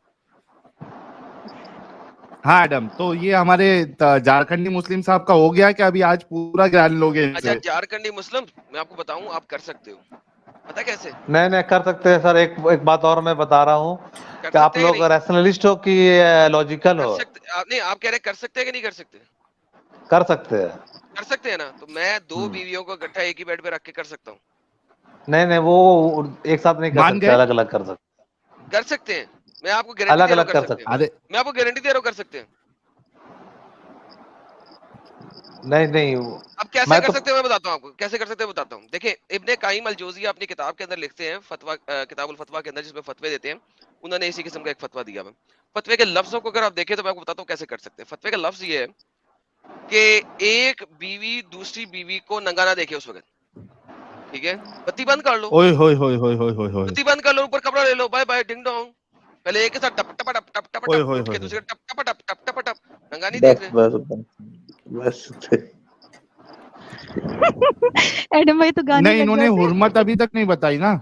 हाँ एडम, तो ये हमारे झारखंडी मुस्लिम साहब का हो गया क्या? अभी आज पूरा ज्ञान लोगे अच्छा, इनसे। झारखंडी मुस्लिम, मैं आपको बताऊं, आप कर सकते हो। पता कैसे नहीं कर सकते हैं सर। एक बात और मैं बता रहा हूँ कर कि आप सकते हैं कि लोग नहीं? रैशनलिस्ट हो कि लॉजिकल कर हो? सकते नहीं, आप कह रहे कर सकते हैं कि नहीं कर सकते? कर सकते हैं। कर सकते हैं ना, तो मैं दो बीवियों को इकट्ठा एक ही बेड पे रख के कर सकता हूँ। नहीं वो एक साथ नहीं कर मान सकते, गए? अलग अलग कर सकते। कर सकते हैं, मैं आपको गारंटी अलग दे रहा अलग हूँ, कर कर सकते सकते हैं। अरे मैं आपको गारंटी दे रहा हूँ, कर सकते हैं। नहीं अब कैसे मैं कर तो सकते हैं मैं बताता हूँ आपको, कैसे कर सकते हैं बताता हूँ। देखिए, इब्ने कायिम अल जौजिया अपनी किताब के अंदर लिखते हैं, फतवा किताबुल फतवा के अंदर, जिसमें फतवे देते हैं, उन्होंने इसी किस्म का एक फतवा दिया है। फतवे के लफ्जों को अगर आप देखें तो मैं आपको बताता हूँ कैसे कर सकते हैं। फतवे का लफ्ज ये है कि एक बीवी दूसरी बीवी को नंगा ना देखे उस वक्त, ठीक है? बत्ती बंद कर लो, ओए होए होए होए होए होए होए बत्ती बंद कर लो, ऊपर कपड़ा ले लो, बाय बाय डिंग डोंग। पहले एक के साथ टप टप टप टप टप ओए टप, होए उठ के होए दूसरे टप टप टप टप टप टप, नंगा नहीं बस देख रहे। बस बस। एडम भाई तो गाने नहीं, लग इन्होंने जाते हैं। हुर्मत अभी तक नहीं बताई ना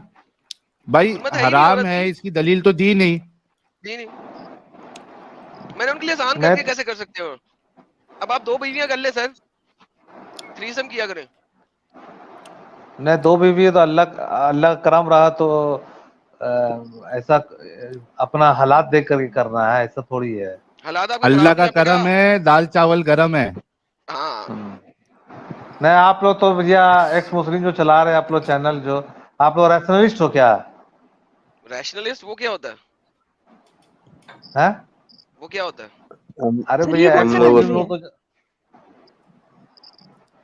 भाई। हिम्मत है ही नहीं हराम औरत है, की, इसकी दलील तो दी नहीं। जी नहीं। मैंने उनके लिए आसान मैं करके कैसे कर सकते हो। अब आप दो बीवियां कर ले सर, थ्रीसम किया करें। नहीं दो बीवी है तो अल्लाह अल्लाह का करम रहा तो ऐसा अपना हालात देख करके करना है, ऐसा थोड़ी है। हालात आपके अल्लाह खराब का नहीं, आपने करम कहा। है, दाल चावल गरम है। हाँ, नहीं आप लोग तो भैया एक्स मुस्लिम जो चला रहे हैं आप लोग चैनल, जो आप लोग रैशनलिस्ट हो क्या? रैशनलिस्ट वो क्या होता है? हैं? वो क्या होता है? अरे सर ये भैया कौन एक्स हम सा लोग मुस्लिम कंट्री है? लोग तो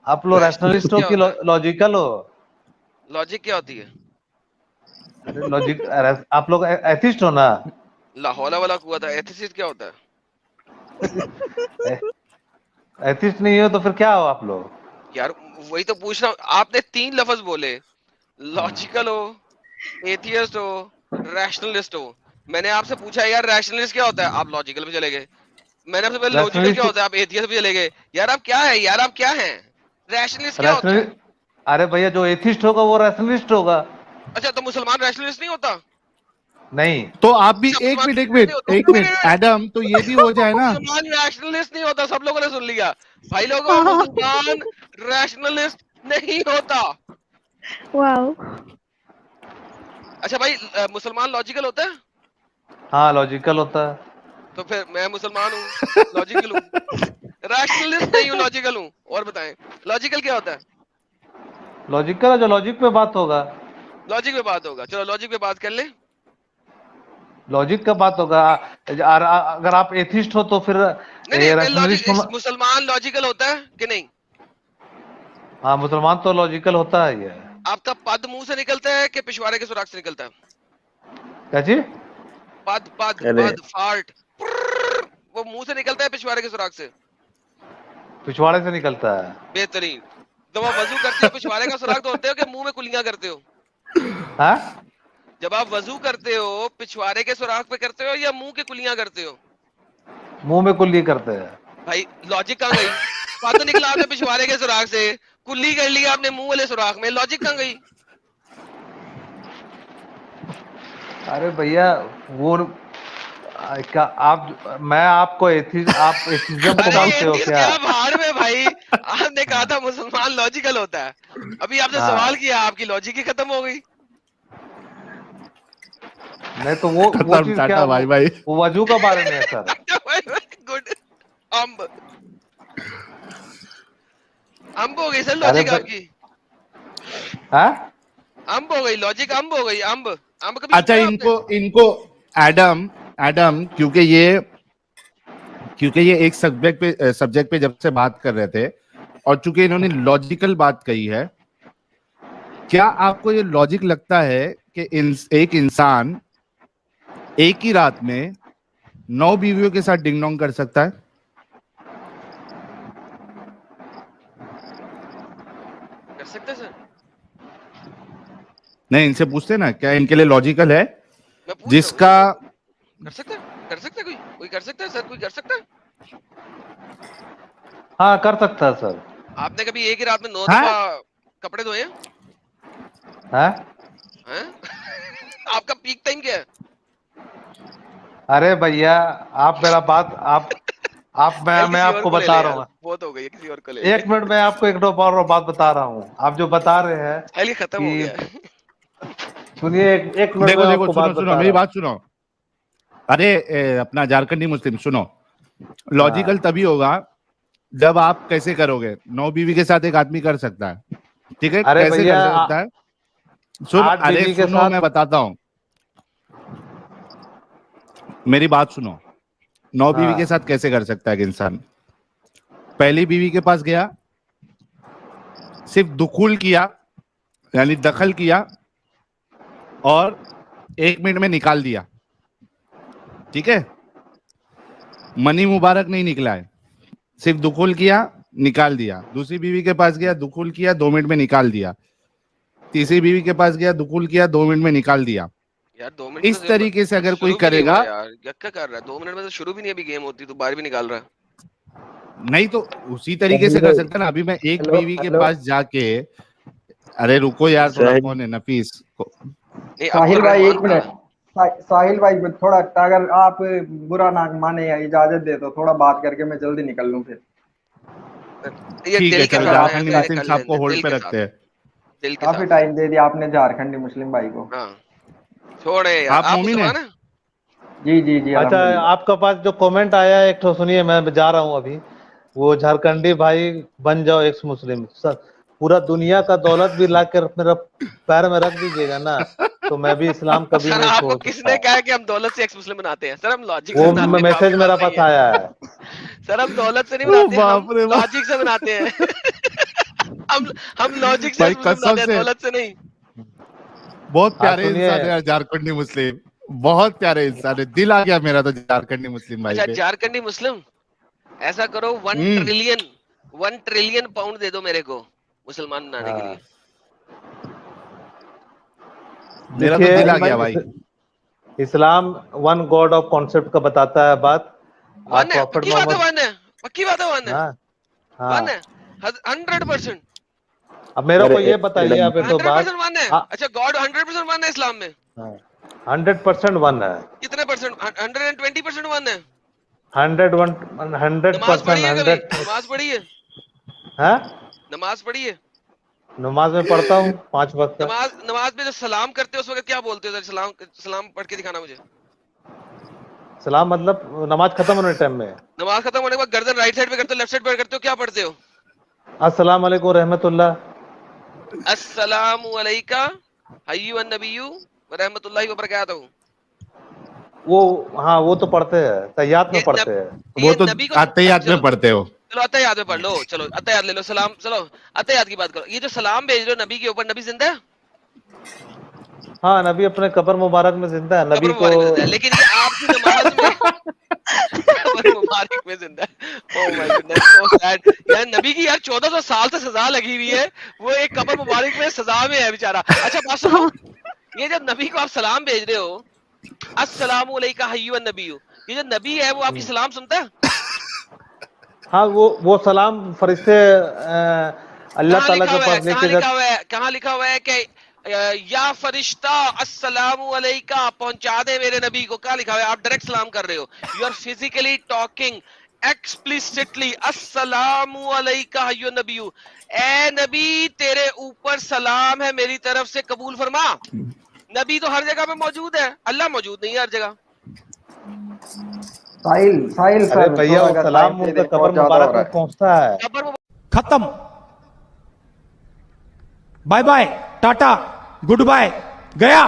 आप लोग रैशनलिस्ट रैशनलिस्ट हो क्या कि होता है? लॉजिकल हो? लॉजिक क्या होती है? अरे लॉजिक, आप लोग एथिस्ट हो ना? लाहौला वाला कुआ था। एथिसिस्ट क्या होता है? एथिस्ट नहीं हो तो फिर क्या हो आप लोग? यार वही तो पूछ रहा हूँ, आपने तीन लफ्ज बोले, लॉजिकल हो, एथियस्ट हो, रैशनलिस्ट हो। मैंने आपसे पूछा यार रैशनलिस्ट क्या होता है, आप लॉजिकल पे चले गए। मैंने आपसे पहले लॉजिकल क्या रैशनलिस्ट होता है, आप एथियस्ट पे चले गए। यार आप क्या है, यार आप क्या हैं? रैशनलिस्ट क्या होता है? रैशनलिस्ट, अरे भैया जो एथिस्ट होगा वो रैशनलिस्ट होगा। अच्छा, तो मुसलमान रैशनलिस्ट नहीं होता? नहीं, तो आप भी अच्छा, एक मुसलमान मिनट नहीं एक होता। मिनट एडम, तो ये भी हो जाए ना। मुसलमान रैशनलिस्ट नहीं होता, सब लोगों ने सुन लिया भाई लोगों, मुसलमान रैशनलिस्ट नहीं होता। वाओ। अच्छा भाई, मुसलमान लॉजिकल होता है? हाँ लॉजिकल होता है। तो फिर मैं मुसलमान हूँ, लॉजिकल हूँ। रैशनलिस्ट नहीं हूँ, लॉजिकल हूँ। और बताएं लॉजिकल क्या होता है? लॉजिकल है जो लॉजिक पे बात होगा। लॉजिक पे बात होगा, चलो लॉजिक पे बात कर ले। लॉजिक का बात होगा। अगर आप एथिस्ट हो तो फिर नहीं, रैशनलिस्ट होना। मुसलमान लॉजिकल होता है कि नहीं? हाँ मुसलमान तो लॉजिकल होता है। ये आपका पद मुंह से निकलता है कि पिछवाड़े के सुराख से निकलता है? क्या चीज? पद पद अरे। पद फार्ट, वो मुंह से निकलता है पिछवाड़े के सुराख से? पिछवाड़े से निकलता है। बेहतरीन। जब आप वजू करते हो पिछवाड़े का सुराख धोते हो कि मुंह में कुलियां करते हो? हाँ जब आप वजू करते हो पिछवाड़े के सुराख पे करते हो या मुंह के कुलियां करते हो? मुंह में कुल्ली करते हैं। भाई लॉजिक कहाँ गई? पद निकला आपने पिछवाड़े के सुराख से, कुल्ली कर ली आपने मुंह वाले सुराख में, लॉजिक कहाँ गई? अरे भैया वो क्या आप, मैं आपको आप एथिज्म को अरे मानते हो एथिस्ट क्या? क्या भाड़ में भाई, आपने कहा था मुसलमान लॉजिकल होता है, अभी आपसे हाँ। सवाल किया, आपकी लॉजिक ही खत्म हो गई। नहीं तो वो खत्म, चीज टाटा, क्या, बाय बाय। वो वजू का बारे में है सर। गुड। अम्ब अम्ब हो गई सर अरे लॉजिक आपकी, हाँ अम्ब हो गई लॉजिक, अम्ब हो गई, अम्ब अम्ब कभी अच्छा, सुना आपने? इनको एडम क्योंकि ये एक सब्जेक्ट पे जब से बात कर रहे थे और चूंकि इन्होंने लॉजिकल बात कही है, क्या आपको ये लॉजिक लगता है कि एक इंसान एक ही रात में 9 बीवियों के साथ डिंग डोंग कर सकता है? कर सकते सर? नहीं, इनसे पूछते ना क्या इनके लिए लॉजिकल है मैं पूछ जिसका रहा हूँ, कर सकता है? कर सकता है कोई कर सकता है सर, कोई कर सकता है? हाँ कर सकता है सर। आपने कभी एक ही रात में 9 हाँ? दफा कपड़े धोए हैं? हाँ हैं? आपका पीक टाइम क्या है? अरे भैया आप मेरा बात आप मैं किसी और आपको को ले बता ले रहा यार, हूँ। बहुत हो गई, किसी और को ले ले। एक मिनट में आपको एक दो और बात बता रहा हूँ। आप जो बता रहे हैं हाईली खत्म हो कि गया। सुनिए, एक मिनट में देखो आपको बात सुनो बता मेरी रहा बात सुनो। अरे अपना झारखंडी मुस्लिम सुनो, लॉजिकल तभी होगा जब आप कैसे करोगे। 9 बीवी के साथ एक आदमी कर सकता है, ठीक है? अरे कैसे भैया, कर सकता है? सुन, 8 अरे बीवी के सुनो साथ मैं बताता हूँ, मेरी बात सुनो। 9 बीवी के साथ कैसे कर सकता है एक इंसान? पहली बीवी के पास गया, सिर्फ दुखुल किया यानी दखल किया और 1 मिनट में निकाल दिया, ठीक है? मनी मुबारक नहीं निकला है, सिर्फ दुखुल किया निकाल दिया। दूसरी बीवी के पास गया, दुखुल किया 2 मिनट में निकाल दिया। तीसरी बीवी के पास गया, दुखुल किया 2 मिनट में निकाल दिया। यार 2 मिनट इस तरीके से अगर कोई शुरू भी नहीं करेगा, हुआ यार, क्या कर रहा है? 2 मिनट में तो शुरू भी नहीं अभी गेम होती, तो बाहर भी निकाल रहा है। नहीं तो उसी तरीके से कर सकता है ना। अभी मैं एक बीवी के पास जाके, अरे रुको यार थोड़ा, साहिल। कौन है नफीस नहीं, साहिल अब भाई एक रहमान मिनट, साहिल भाई थोड़ा, अगर आप बुरा ना माने या इजाजत दे तो थोड़ा बात करके मैं जल्दी निकल लूं फिर। ये ठीक दिल है, के चल साथ झारखंडी है, मुस्लिम कर साहब को लेंगे, होल्ड दिल पे के रखते साथ, हैं। दिल के काफी साथ। टाइम दे दिया आपने झारखंडी मुस्लिम भाई को। हाँ छोड़े यार, आप आप मोमिन मुसलमान हैं? हैं? जी जी जी अच्छा, अल्हम्दुलिल्लाह। आपका पास जो कमेंट आया है एक तो सुनिए, मैं जा रहा हूँ अभी। वो झारखंडी भाई बन जाओ एक्स मुस्लिम, पूरा दुनिया का दौलत भी ला कर मेरा पैर में रख दीजिएगा ना, तो मैं भी इस्लाम कभी सर नहीं आपको छोड़ किसने सकता। कहा कि हम दौलत से एक्स मुस्लिम बनाते हैं? सर हम लॉजिक से वो बनाते हैं, तो मैसेज आपकी मेरा बात पास सही है। आया है। सर हम दौलत से नहीं ओ बनाते, हम बाप रे बाप। लॉजिक से बनाते हैं। हम लॉजिक से भाई एक्स मुस्लिम कसम बनाते हैं, से दौलत से नहीं। बहुत प्यारे सुनिए, इंसान है यार झारखंडी मुस्लिम, बहुत प्यारे इंसान है। दिल आ गया मेरा तो झारखंडी मुस्लिम भाई अच्छा पे। झारखंडी मुस्लिम, ऐसा करो 1 ट्रिलियन पाउंड दे दो मेरे को मुसलमान बनाने के लिए। मेरा तो देखिए, दिल आ गया भाई। इस्लाम वन गॉड ऑफ कॉन्सेप्ट का बताता है बात। वन है, प्रॉफिट पक्की बात है, मोहम्मद, वन है, पक्की बात है, वन है, हाँ वन हाँ, है। 100%। अब मेरे को अरे, ये बताइए आप एक तो बात 100% वन है। हाँ। अच्छा, गॉड 100% वन है इस्लाम में? 100% वन है। कितने परसेंट? 120% वन है। 100% नमाज पढ़ी है कभी? 100 नमाज पढ़ी है? है। नमाज पढ़ी है? नमाज में पढ़ता हूँ 5 वक्त का। नमाज में जो सलाम करते हो उस वक्त क्या बोलते हो? सलाम सलाम पढ़ के दिखाना मुझे। सलाम मतलब नमाज खत्म होने टाइम में नमाज खत्म होने के बाद गर्दन राइट साइड पे करते हो, लेफ्ट साइड पे करते हो, क्या पढ़ते हो? अस्सलाम वालेकुम रहमतुल्लाह। अस्सलामु अलैका अय्युहन नबिय्यु व रहमतुल्लाहि व बरकातहू। वो हाँ वो तो पढ़ते हैं, तैयात में ये पढ़ते हैं। वो ये तो नबी को अत्तहियात में पढ़ते हो। चलो अत्तहियात में पढ़ लो। चलो अत्तहियात ले लो। सलाम, चलो अत्तहियात की बात करो। ये जो सलाम भेज रहे हो नबी के ऊपर, नबी जिंदा है? हाँ नबी अपने कब्र मुबारक में जिंदा है। नबी कब्र को मुबारक में जिंदा है, लेकिन ये आपकी नमाज में कब्र मुबारक में जिंदा है। Oh my goodness, so sad यार। नबी की यार 1400 साल से सजा लगी हुई है, वो एक कब्र मुबारक में सजा में है बेचारा। अच्छा बात सुनो, ये जब नबी को आप सलाम भेज रहे हो, अस्सलामु अलैका अय्युहन नबिय्यु, ये जो नबी है वो आपकी सलाम सुनता है? हाँ वो सलाम फरिश्ते अल्लाह कहाँ ताला लिखा के हुआ है? पास लेके जाते। कहाँ लिखा हुआ है कि या फरिश्ता अस्सलामु अलैका पहुंचा दे मेरे नबी को? क्या लिखा हुआ है? आप डायरेक्ट सलाम कर रहे हो। You are physically talking explicitly अस्सलामु अलैका अय्युहन नबिय्यु, ए नबी तेरे ऊपर सलाम है मेरी तरफ से, कबूल फरमा। नबी तो हर जगह पे मौजूद है, अल्लाह मौजूद नहीं है हर जगह। साहिल अरे सर भैया थोड़ा वो अगर सलाम टाइम दे उनका दे, कब्र बहुत ज्यादा हो मुबारक रहा में है। पहुंचता है। कब्र खत्म। Bye bye, tata, goodbye, गया।